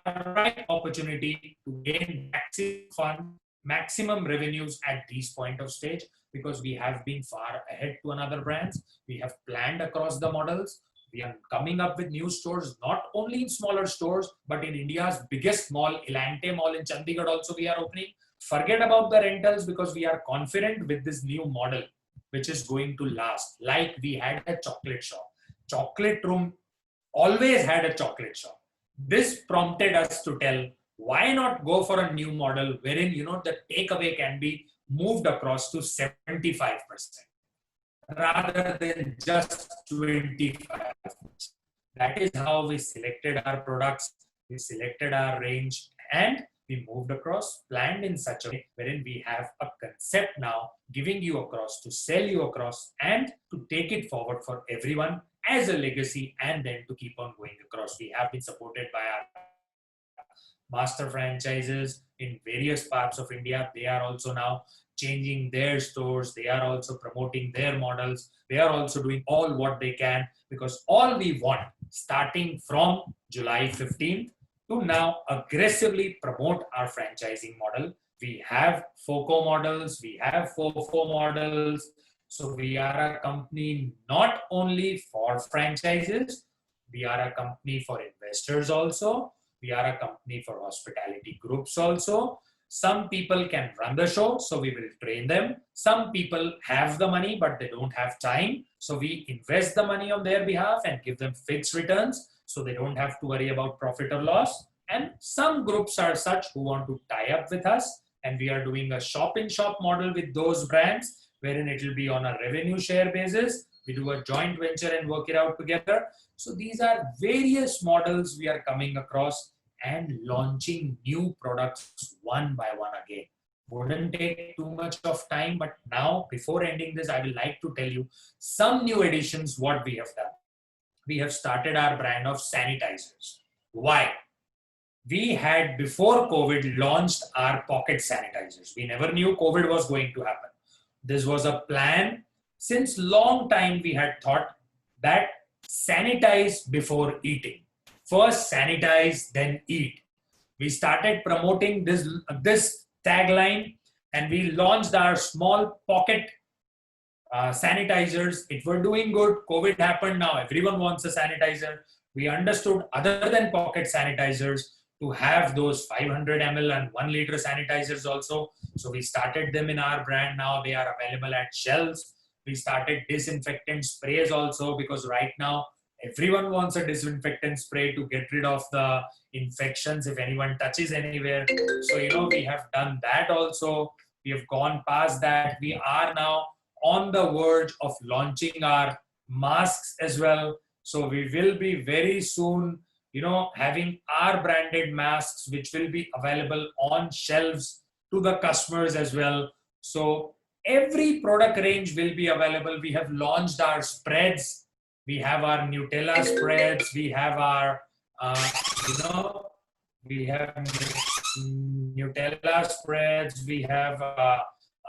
a right opportunity to gain maximum fun, maximum revenues at this point of stage, because we have been far ahead to another brands. We have planned across the models. We are coming up with new stores, not only in smaller stores, but in India's biggest mall, Elante Mall in Chandigarh also we are opening. Forget about the rentals, because we are confident with this new model, which is going to last. Like we had a chocolate shop. Chocolate Room always had a chocolate shop. This prompted us to tell, why not go for a new model wherein, the takeaway can be moved across to 75% rather than just 25%. That is how we selected our products, we selected our range, and we moved across, planned in such a way wherein we have a concept now giving you across, to sell you across, and to take it forward for everyone as a legacy, and then to keep on going across. We have been supported by our master franchises in various parts of India. They are also now changing their stores. They are also promoting their models. They are also doing all what they can, because all we want, starting from July 15th to now, aggressively promote our franchising model. We have FOCO models, we have FOFO models. So we are a company not only for franchises, we are a company for investors also. We are a company for hospitality groups also. Some people can run the show, so we will train them. Some people have the money, but they don't have time. So we invest the money on their behalf and give them fixed returns, so they don't have to worry about profit or loss. And some groups are such who want to tie up with us, and we are doing a shop-in-shop model with those brands, wherein it will be on a revenue share basis. We do a joint venture and work it out together. So these are various models we are coming across and launching new products one by one again. Wouldn't take too much of time, but now, before ending this, I will like to tell you some new additions, what we have done. We have started our brand of sanitizers. Why? We had, before COVID, launched our pocket sanitizers. We never knew COVID was going to happen. This was a plan. Since long time, we had thought that sanitize before eating. First sanitize, then eat. We started promoting this tagline, and we launched our small pocket sanitizers. It were doing good. COVID happened. Now everyone wants a sanitizer. We understood, other than pocket sanitizers, to have those 500 ml and 1 liter sanitizers also. So we started them in our brand. Now they are available at shelves. We started disinfectant sprays also, because right now everyone wants a disinfectant spray to get rid of the infections if anyone touches anywhere. So, we have done that also. We have gone past that. We are now on the verge of launching our masks as well. So we will be very soon, having our branded masks, which will be available on shelves to the customers as well. So every product range will be available. We have launched our spreads. We have our Nutella spreads. We have our, we have Nutella spreads. We have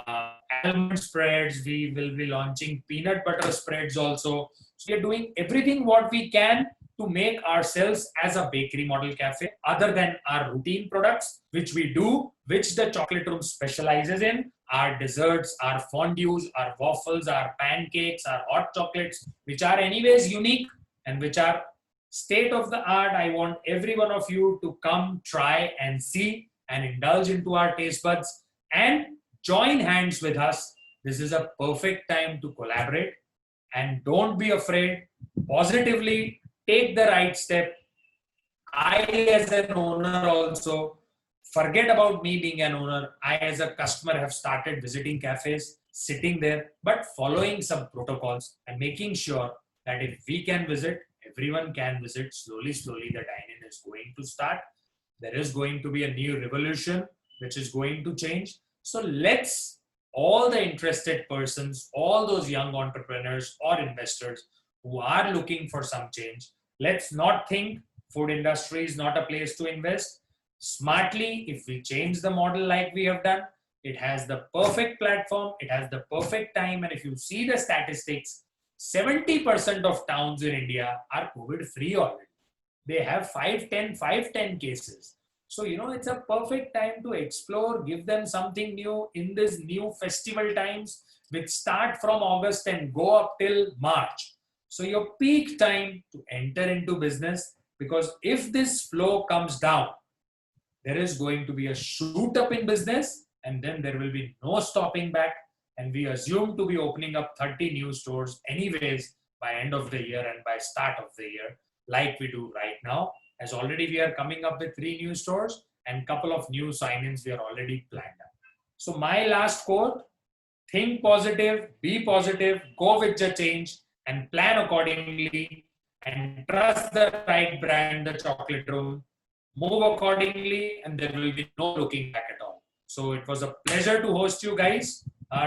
almond spreads. We will be launching peanut butter spreads also. So we are doing everything what we can to make ourselves as a bakery model cafe, other than our routine products, which we do, which the Chocolate Room specializes in. Our desserts, our fondues, our waffles, our pancakes, our hot chocolates, which are anyways unique and which are state of the art. I want every one of you to come, try and see and indulge into our taste buds and join hands with us. This is a perfect time to collaborate, and don't be afraid. Positively take the right step. I, as an owner, also Forget about me being an owner. I, as a customer, have started visiting cafes, sitting there, but following some protocols and making sure that if we can visit, everyone can visit. Slowly, slowly, the dine-in is going to start. There is going to be a new revolution which is going to change. So let's, all the interested persons, all those young entrepreneurs or investors who are looking for some change, let's not think food industry is not a place to invest. Smartly, if we change the model like we have done, it has the perfect platform, it has the perfect time, and if you see the statistics, 70% of towns in India are COVID free already. They have 510 cases. So, it's a perfect time to explore, give them something new in this new festival times, which start from August and go up till March. So, your peak time to enter into business, because if this flow comes down, there is going to be a shoot up in business, and then there will be no stopping back. And we assume to be opening up 30 new stores anyways by end of the year and by start of the year, like we do right now, as already we are coming up with 3 new stores and couple of new sign-ins we are already planned up. So my last quote: think positive, be positive, go with the change and plan accordingly, and trust the right brand, the Chocolate Room. Move accordingly, and there will be no looking back at all. So it was a pleasure to host you guys,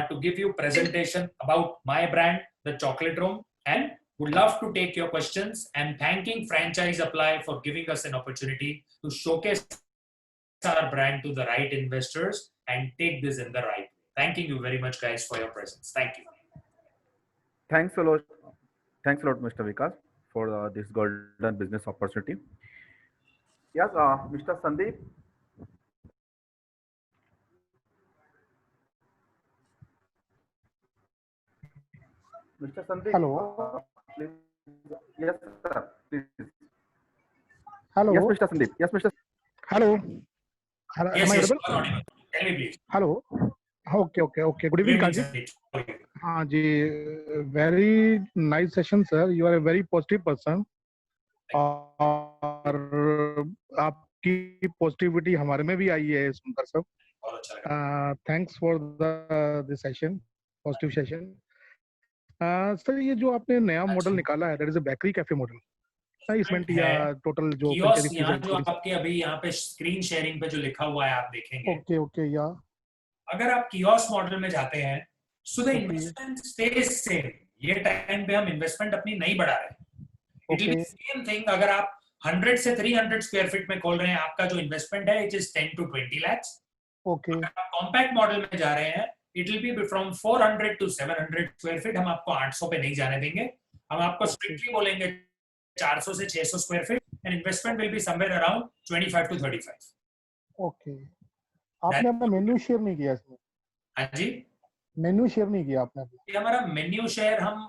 to give you presentation about my brand, the Chocolate Room, and would love to take your questions, and thanking Franchise Apply for giving us an opportunity to showcase our brand to the right investors and take this in the right way. Thanking you very much, guys, for your presence. Thank you. Thanks a lot. Thanks a lot, Mr. Vikas, for this golden business opportunity. Yes, Mr. Sandeep. Mr. Sandeep. Hello. Please. Yes, sir. Please. Yes, Hello. Mr. Sandeep. Yes, Mr. Hello. Hello. Am Yes, I yes, you audible? are audible. Tell me, please. Hello. Okay. Good Good evening, evening, Kaji. Sandeep. How are you? हाँ जी, very nice session, sir. You are a very positive person. और आपकी positivity हमारे में भी आई है सुनकर सब. बहुत अच्छा लगा. Thanks for the session, positive session. Sir, ये जो आपने नया मॉडल निकाला है, that is a bakery cafe model. इसमें या टोटल जो कियोस्क यहाँ जो आपके अभी यहाँ पे स्क्रीन शेयरिंग पे जो लिखा हुआ है आप देखेंगे. ओके या अगर आप कियोस्क मॉडल में जाते हैं, so the investment stage same. ये टाइम पे हम इन्वेस्टमेंट अपनी नहीं बढ़ा रहे हैं. It will be same thing. अगर आप 100 से 300 स्क्वायर फीट में खोल रहे हैं, आपका जो इन्वेस्टमेंट है it is 10 to 20 lakhs. Okay. अगर आप कॉम्पैक्ट मॉडल में जा रहे हैं, it will be from 400 to 700 square feet. हम आपको 800 पे नहीं जाने देंगे. हम आपको स्ट्रिक्टली बोलेंगे 400 से 600 square feet, and investment will be somewhere around 25 to 35. Okay. आपने अपना मेन्यू शेयर नहीं किया इसमें? हाँ जी, मेन्यू शेयर नहीं किया आपने? ये हमारा मेन्यू शेयर हम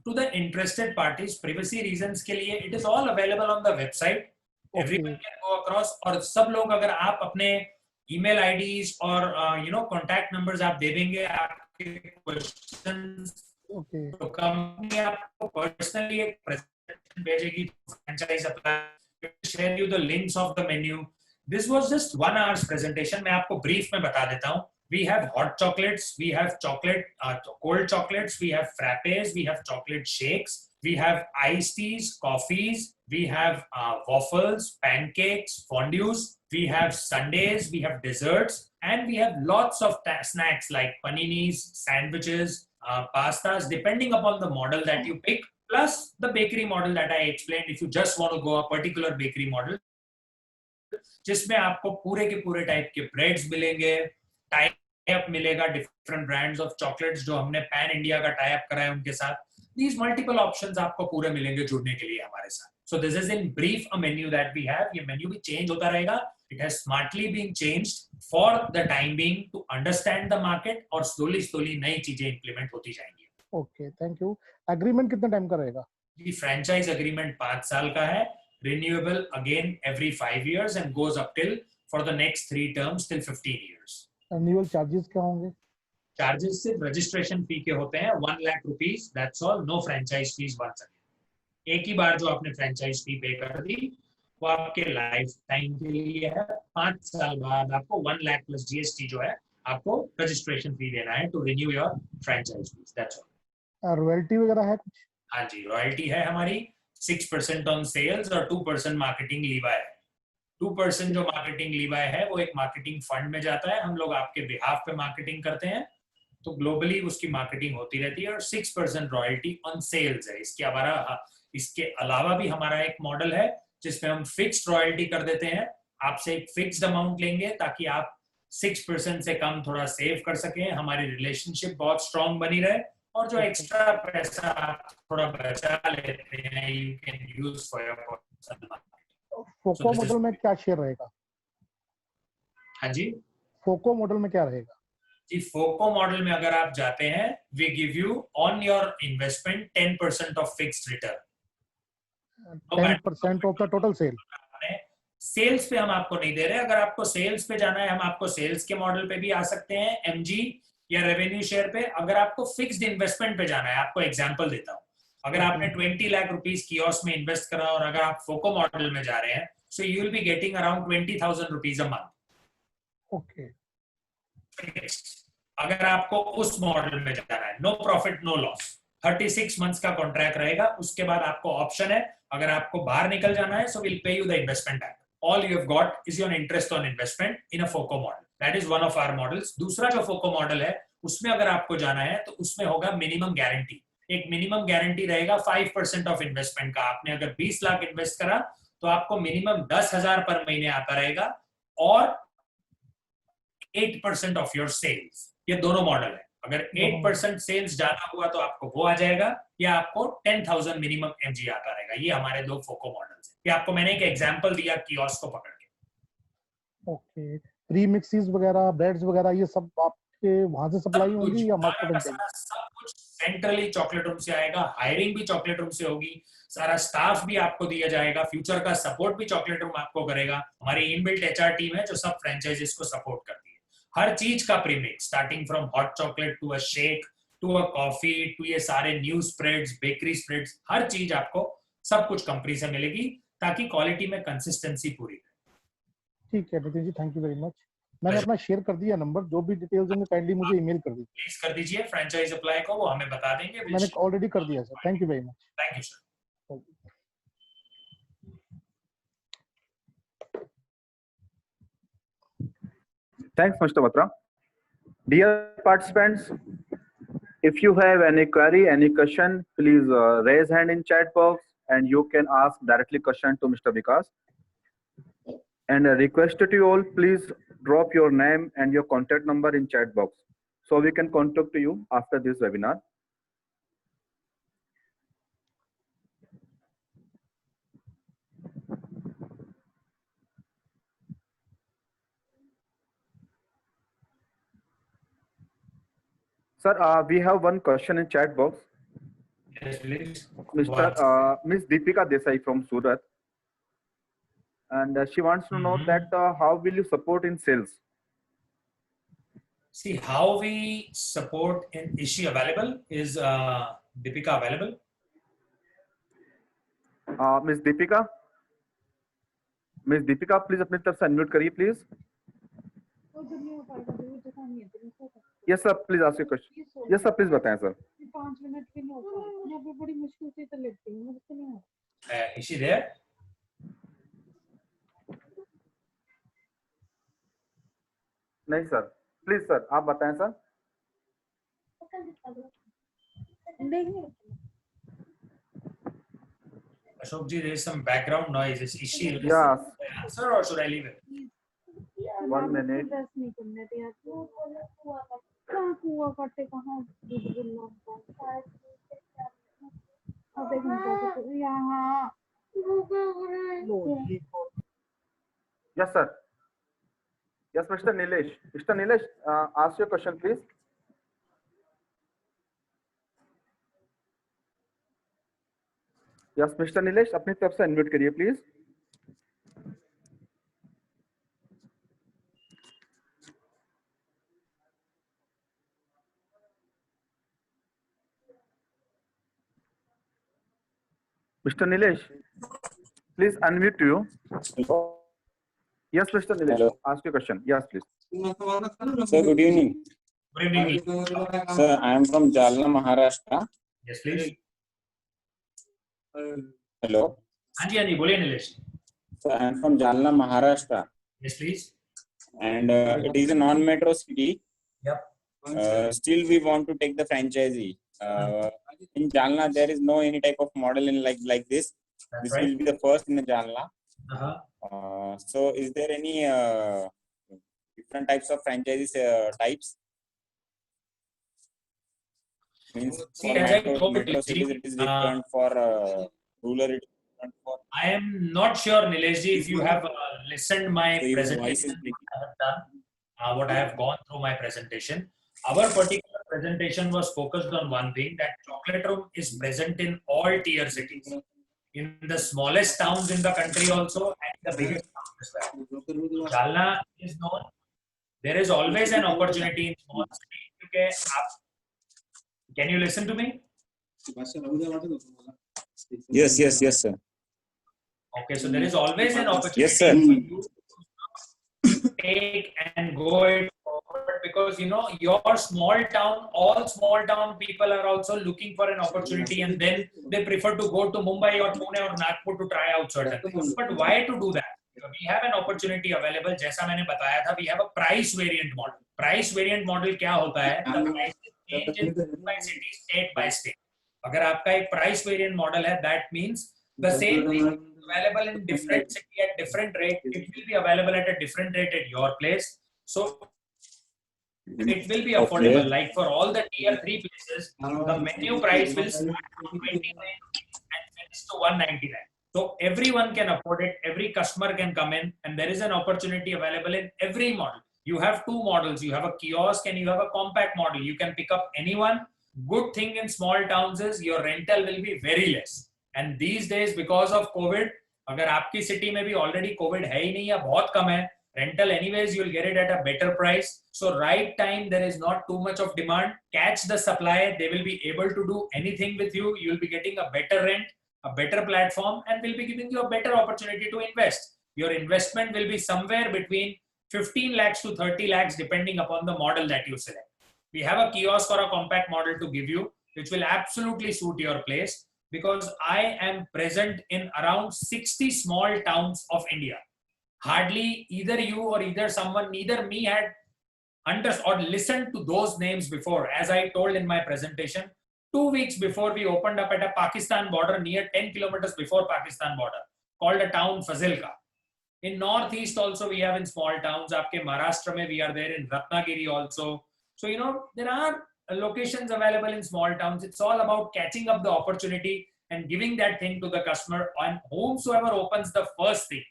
to the interested parties, privacy reasons के लिए, it is all available on the website. Everyone can go across. और सब लोग, अगर आप अपने ईमेल आईडीज और कांटेक्ट नंबर्स आप दे देंगे, आपके क्वेश्चंस, तो कंपनी आपको पर्सनली एक प्रेजेंटेशन भेजेगी. Franchise apply, share you the links of the menu. This was just 1 hour's presentation. मैं आपको ब्रीफ में बता देता हूँ. We have hot chocolates, we have cold chocolates, we have frappes, we have chocolate shakes, we have iced teas, coffees, we have waffles, pancakes, fondues, we have sundaes, we have desserts, and we have lots of snacks like paninis, sandwiches, pastas, depending upon the model that you pick, plus the bakery model that I explained. If you just want to go a particular bakery model, जिसमें आपको पूरे के पूरे type के breads मिलेंगे, tie-up मिलेगा different brands of chocolates जो हमने पैन इंडिया का टाई-अप करा है उनके साथ. These multiple options आपको पूरे मिलेंगे जुड़ने के लिए हमारे साथ. So this is in brief a menu that we have. ये मेन्यू भी चेंज होता रहेगा. It has smartly been changed for the time being to understand the market, और slowly नई चीजें इंप्लीमेंट होती जाएंगी. Okay, thank you. एग्रीमेंट कितने टाइम का रहेगा? जी, फ्रैंचाइज एग्रीमेंट 5 साल का है. Renewable again every 5 years and goes up till for the next 3 terms till 15 years. Annual charges क्या होंगे? Charges सिर्फ registration fee के होते हैं 1 lakh rupees. That's all. No franchise fees once again. एक ही बार जो आपने franchise fee pay कर दी, वो आपके लाइफ टाइम के लिए है। 5 साल बाद आपको 1 लाख प्लस जीएसटी जो है आपको रजिस्ट्रेशन फी देना है to renew your franchise fees, that's all. Royalty वगैरह है कुछ? हाँ जी, रॉयल्टी है हमारी 6% ऑन सेल्स और 2% मार्केटिंग लीवाय है। 2% जो मार्केटिंग लीवाय है वो एक मार्केटिंग फंड में जाता है, हम लोग आपके बिहाफ पे मार्केटिंग करते हैं, तो ग्लोबली उसकी मार्केटिंग होती रहती है। और 6% रॉयल्टी ऑन सेल्स है। इसके अलावा भी हमारा एक मॉडल है जिसमें हम फिक्स्ड रॉयल्टी कर देते हैं, आपसे एक फिक्स्ड अमाउंट लेंगे ताकि आप 6% से कम थोड़ा सेव कर सकें, हमारी रिलेशनशिप बहुत स्ट्रांग बनी रहे, और जो एक्स्ट्रा पैसा आप थोड़ा बचा लेते हैं you can use for your personal marketing. फोको model में क्या शेयर रहेगा? हाँ जी, फोको मॉडल में क्या रहेगा? जी फोको मॉडल में अगर आप जाते हैं, we give you on your investment 10% of fixed return. 10% of the total sale. Sales पे हम आपको नहीं दे रहे, अगर आपको सेल्स पे जाना है हम आपको सेल्स के मॉडल पे भी आ सकते हैं, एमजी या रेवेन्यू शेयर पे। अगर आपको फिक्स्ड इन्वेस्टमेंट पे जाना है, आपको एग्जांपल देता हूं, अगर आपने 20 लाख रुपीस कियोस्क में इन्वेस्ट करा और अगर आप फोको मॉडल में जा रहे हैं, so you will be getting around 20,000 rupees a month. Okay. अगर आपको उस मॉडल में जाना है, no profit no loss, 36 months का कॉन्ट्रैक्ट रहेगा, उसके बाद आपको ऑप्शन है, अगर आपको बाहर निकल जाना है, so will pay you the investment back. All you have got is your interest on investment in a FOCO model. That is one of our models. दूसरा जो FOCO मॉडल है, उसमें अगर आपको जाना है तो उसमें होगा मिनिमम गारंटी। एक मिनिमम गारंटी रहेगा 5% ऑफ इन्वेस्टमेंट का। आपने अगर 20 लाख इन्वेस्ट करा तो आपको मिनिमम 10,000 पर महीने आता रहेगा, और 8% ऑफ योर सेल्स। ये दोनों मॉडल है। अगर 8% सेल्स ज्यादा हुआ तो आपको वो आ जाएगा, या आपको 10,000 मिनिमम एमजी आता रहेगा। ये हमारे दो फोको मॉडल्स हैं। ये आपको मैंने एक एग्जांपल दिया कियोस्क को पकड़ के। ओके। प्री मिक्सिस वगैरह, ब्रेड्स वगैरह, ये सब आपके वहां से सप्लाई होंगी या मास्टर फ्रेंचाइजी? सब कुछ सेंट्रली चॉकलेट रूम से आएगा, हायरिंग भी चॉकलेट रूम से होगी, सारा स्टाफ भी आपको दिया जाएगा, फ्यूचर का सपोर्ट भी चॉकलेट रूम आपको करेगा। हमारी इनबिल्ट एचआर टीम है जो सब फ्रेंचाइजीज को सपोर्ट करती है। हर चीज का premix, starting from hot chocolate to a shake to a coffee to ये सारे न्यू स्प्रेड्स, बेकरी स्प्रेड्स, हर चीज आपको सब कुछ कंपनी से मिलेगी ताकि क्वालिटी में कंसिस्टेंसी पूरी रहे। ठीक है Nitin ji, thank you very much. मैंने अपना शेयर कर दिया नंबर, जो भी डिटेल्स होंगे काइंडली मुझे ईमेल कर दीजिए। प्लीज कर दीजिए, फ्रेंचाइज अप्लाई को वो हमें बता देंगे। मैंने ऑलरेडी कर दिया sir, thank you very much. Thank you sir. Thanks, Mr. Batra. Dear participants, if you have any query, any question, please raise hand in chat box and you can ask directly question to Mr. Vikas. And a request to you all, please drop your name and your contact number in chat box so we can contact you after this webinar. Sir, we have one question in chat box. Yes, please. Miss Deepika Desai from Surat, and she wants to know that how will you support in sales? See, how we support in, is she available? Is Deepika available? Miss Deepika, please अपनी तरफ से unmute करिए please. Yes sir, please ask your question. Yes sir, please बताएं sir. 5 minute भी नहीं होता, मैं भी बड़ी मुश्किल से तो लेती हूँ, मुझसे नहीं होता। Is she there? नहीं sir, please sir, आप बताएं sir. Ashok ji, there is some background noise. Is she? Yeah. Answer or should I leave it? 1 minute. नहीं करने दिया तो कहाँ कुआ काटे कहाँ अब एक मिनट यहाँ Yes sir. Yes, Mr. Nilesh. Mr. Nilesh, ask your question please. Yes, Mr. Nilesh, अपनी तरफ से unmute करिए please. Mr. Nilesh. Please unmute you. Hello. Yes, Mr. Nilesh, Hello. ask your question. Yes, please. Sir, good evening. Good evening. Sir, I am from Jalna, Maharashtra. Yes, please. Hello. हाँ जी बोलिए Nilesh. Sir, I am from Jalna, Maharashtra. Yes, please. And it is a non-metro city. Yep. Still, we want to take the franchisee. In Jalna, there is no any type of model in like this. That's This right. will be the first in the Jalna. Uh-huh. So, is there any different types of franchises types? Means See, for as I told metro you, cities, it is different. For rural, it is different. For I am not sure, Nileshji, if you have listened my so your voice presentation, is breaking. what I have done, what I have gone through my presentation. Our particular presentation was focused on one thing, that Chocolate Room is present in all tier cities, in the smallest towns in the country also, and the biggest towns as well. Jalna is known. There is always an opportunity in small cities. Okay, can you listen to me? Yes, sir. Okay, so there is always an opportunity Yes, sir. for you to take and go it forward, because your small town, all small town people are also looking for an opportunity, and then they prefer to go to Mumbai or Pune or Nagpur to try out certain things. But why to do that? We have an opportunity available. जैसा मैंने बताया था, we have a price variant model. Price variant model क्या होता है? The prices change in city by city, state by state. अगर आपका एक price variant model है, that means the same thing is available in different city at different rate. It will be available at a different rate at your place. So it will be affordable. Okay. Like for all the tier 3 places, the menu price will start from 29 and finish to 199. So everyone can afford it. Every customer can come in, and there is an opportunity available in every model. You have two models. You have a kiosk and you have a compact model. You can pick up anyone. Good thing in small towns is your rental will be very less. And these days, because of COVID, अगर आपकी city में भी already COVID है ही नहीं या बहुत कम है, rental anyways you'll get it at a better price. So right time, there is not too much of demand. Catch the supply. They will be able to do anything with you. You'll be getting a better rent, a better platform, and will be giving you a better opportunity to invest. Your investment will be somewhere between 15 lakhs to 30 lakhs depending upon the model that you select. We have a kiosk or a compact model to give you, which will absolutely suit your place, because I am present in around 60 small towns of India. Hardly either you or either someone, neither me had understood or listened to those names before. As I told in my presentation, 2 weeks before, we opened up at a Pakistan border, near 10 kilometers before Pakistan border, called a town Fazilka. In Northeast also we have in small towns. Aapke Maharashtra mein we are there, in Ratnagiri also. So, there are locations available in small towns. It's all about catching up the opportunity and giving that thing to the customer, and whomsoever opens the first thing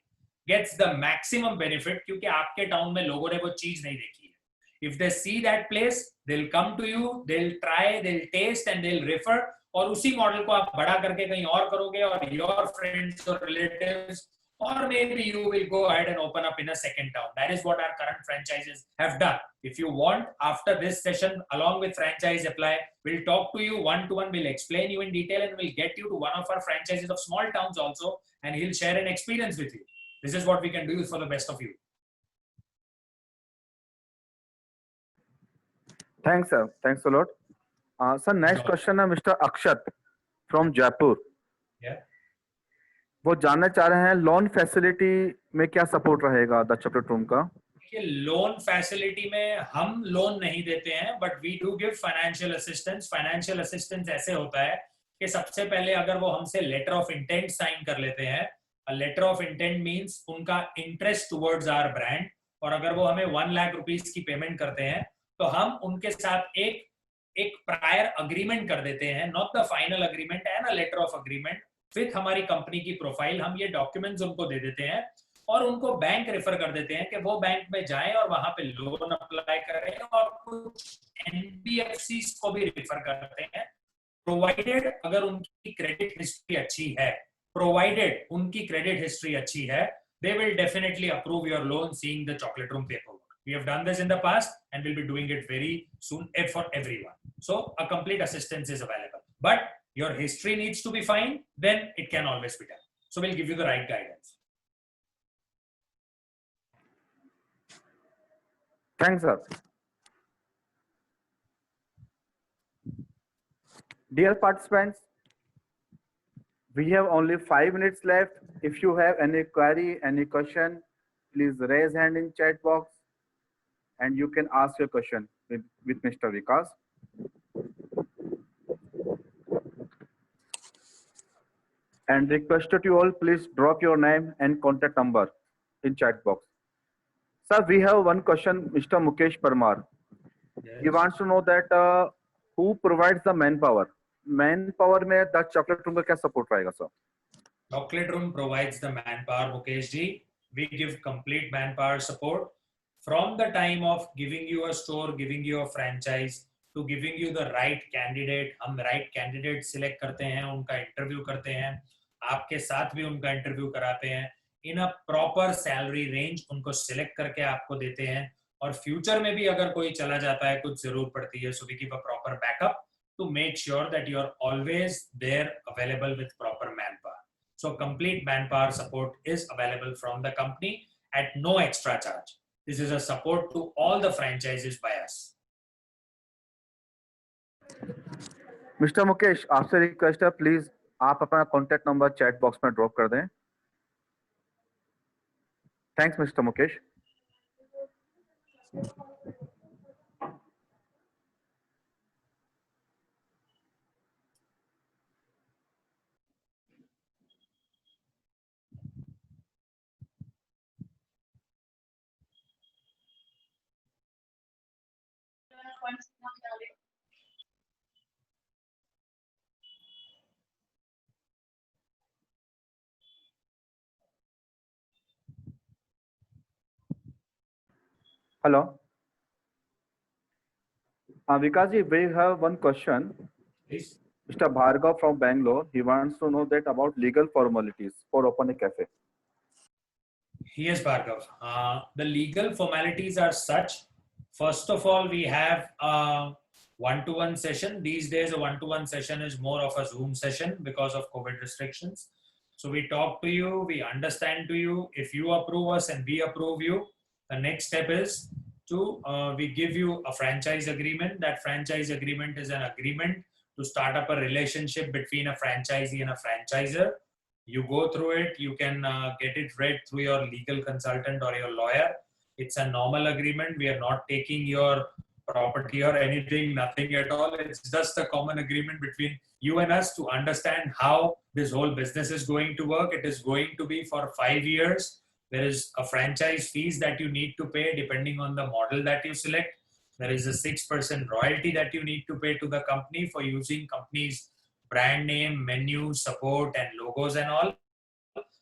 gets the maximum benefit, क्योंकि आपके town में लोगों ने वो चीज नहीं देखी है. If they see that place, they'll come to you, they'll try, they'll taste, and they'll refer. और उसी मॉडल को आप बड़ा करके कहीं और करोगे, और your friends or relatives, or maybe you will go ahead and open up in a second town. That is what our current franchises have done. If you want, after this session, along with franchise apply, we'll talk to you one-to-one, we'll explain you in detail, and we'll get you to one of our franchises of small towns also, and he'll share an experience with you. This is what we can do for the best of you. Thanks, sir. Thanks a lot. Sir, next question है Mr. Akshat from Jaipur. Yeah. वो जानना चाह रहे हैं loan facility में क्या support रहेगा the Chocolate Room का. लोन फैसिलिटी में हम लोन नहीं देते हैं, but we do give financial assistance. Financial assistance ऐसे होता है कि सबसे पहले अगर वो हमसे लेटर ऑफ इंटेंट साइन कर लेते हैं, लेटर ऑफ इंटेंट मींस उनका इंटरेस्ट टुवर्ड्स आवर ब्रांड, और अगर वो हमें 1 लाख रुपीस की पेमेंट करते हैं, तो हम उनके साथ एक प्रायर अग्रीमेंट कर देते हैं, not the final agreement, and a letter of agreement with हमारी कंपनी की प्रोफाइल. हम ये डॉक्यूमेंट्स उनको दे देते हैं और उनको बैंक रेफर कर देते हैं कि वो बैंक में जाएं और वहां पे लोन अप्लाई करें, और कुछ एनबीएफसी को भी रेफर करते हैं, प्रोवाइडेड अगर उनकी क्रेडिट हिस्ट्री अच्छी है. प्रोवाइडेड उनकी क्रेडिट हिस्ट्री अच्छी है, they will definitely approve your loan seeing the Chocolate Room paperwork. We have done this in the past and will be doing it very soon for everyone. So a complete assistance is available, but your history needs to be fine, then it can always be done. So we'll give you the right guidance. Thanks, sir. Dear participants, we have only 5 minutes left. If you have any query, any question, please raise hand in chat box and you can ask your question with Mr. Vikas. And requested you all, please drop your name and contact number in chat box. Sir, we have one question, Mr. Mukesh Parmar. He wants to know that who provides the manpower? Manpower में the chocolate room का क्या support रहेगा sir? Chocolate Room provides the manpower, Mukesh ji. We give complete manpower support from the time of giving you a store, giving you a franchise, to giving you the right candidate. हम right candidate select करते हैं, उनका interview करते हैं, आपके साथ भी उनका interview कराते हैं, in a proper salary range उनको select करके आपको देते हैं, और future में भी अगर कोई चला जाता है, कुछ जरूर पड़ती है, so we give a proper backup to make sure that you are always there available with proper manpower. So complete manpower support is available from the company at no extra charge. This is a support to all the franchises by us. Mr. Mukesh, आपसे request है, please आप अपना contact number chat box में drop कर दें. Thanks mister Mukesh. Hello. Vikash, we have one question. Please. Mr. Bhargav from Bangalore, he wants to know that about legal formalities for open a cafe. Yes, Bhargav. The legal formalities are such. First of all, we have a one-to-one session. These days, a one-to-one session is more of a Zoom session because of COVID restrictions. So we talk to you, we understand to you. If you approve us and we approve you, the next step is to we give you a franchise agreement. That franchise agreement is an agreement to start up a relationship between a franchisee and a franchisor. You go through it, you can get it read through your legal consultant or your lawyer. It's a normal agreement. We are not taking your property or anything, nothing at all. It's just a common agreement between you and us to understand how this whole business is going to work. It is going to be for 5 years. There is a franchise fees that you need to pay depending on the model that you select. There is a 6% royalty that you need to pay to the company for using company's brand name, menu, support, and logos and all.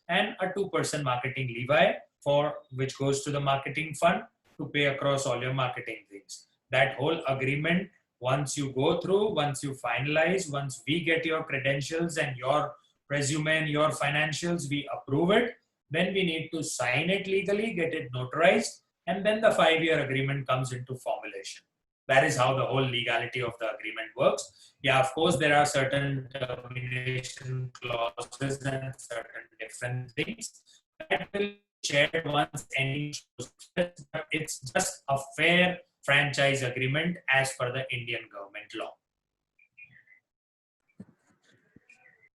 And a 2% marketing levy for which goes to the marketing fund to pay across all your marketing things. That whole agreement, once you go through, once you finalize, once we get your credentials and your resume and your financials, we approve it. Then we need to sign it legally, get it notarized, and then the 5-year agreement comes into formulation. That is how the whole legality of the agreement works. Yeah, of course, there are certain termination clauses and certain different things that will be shared once any, but it's just a fair franchise agreement as per the Indian government law.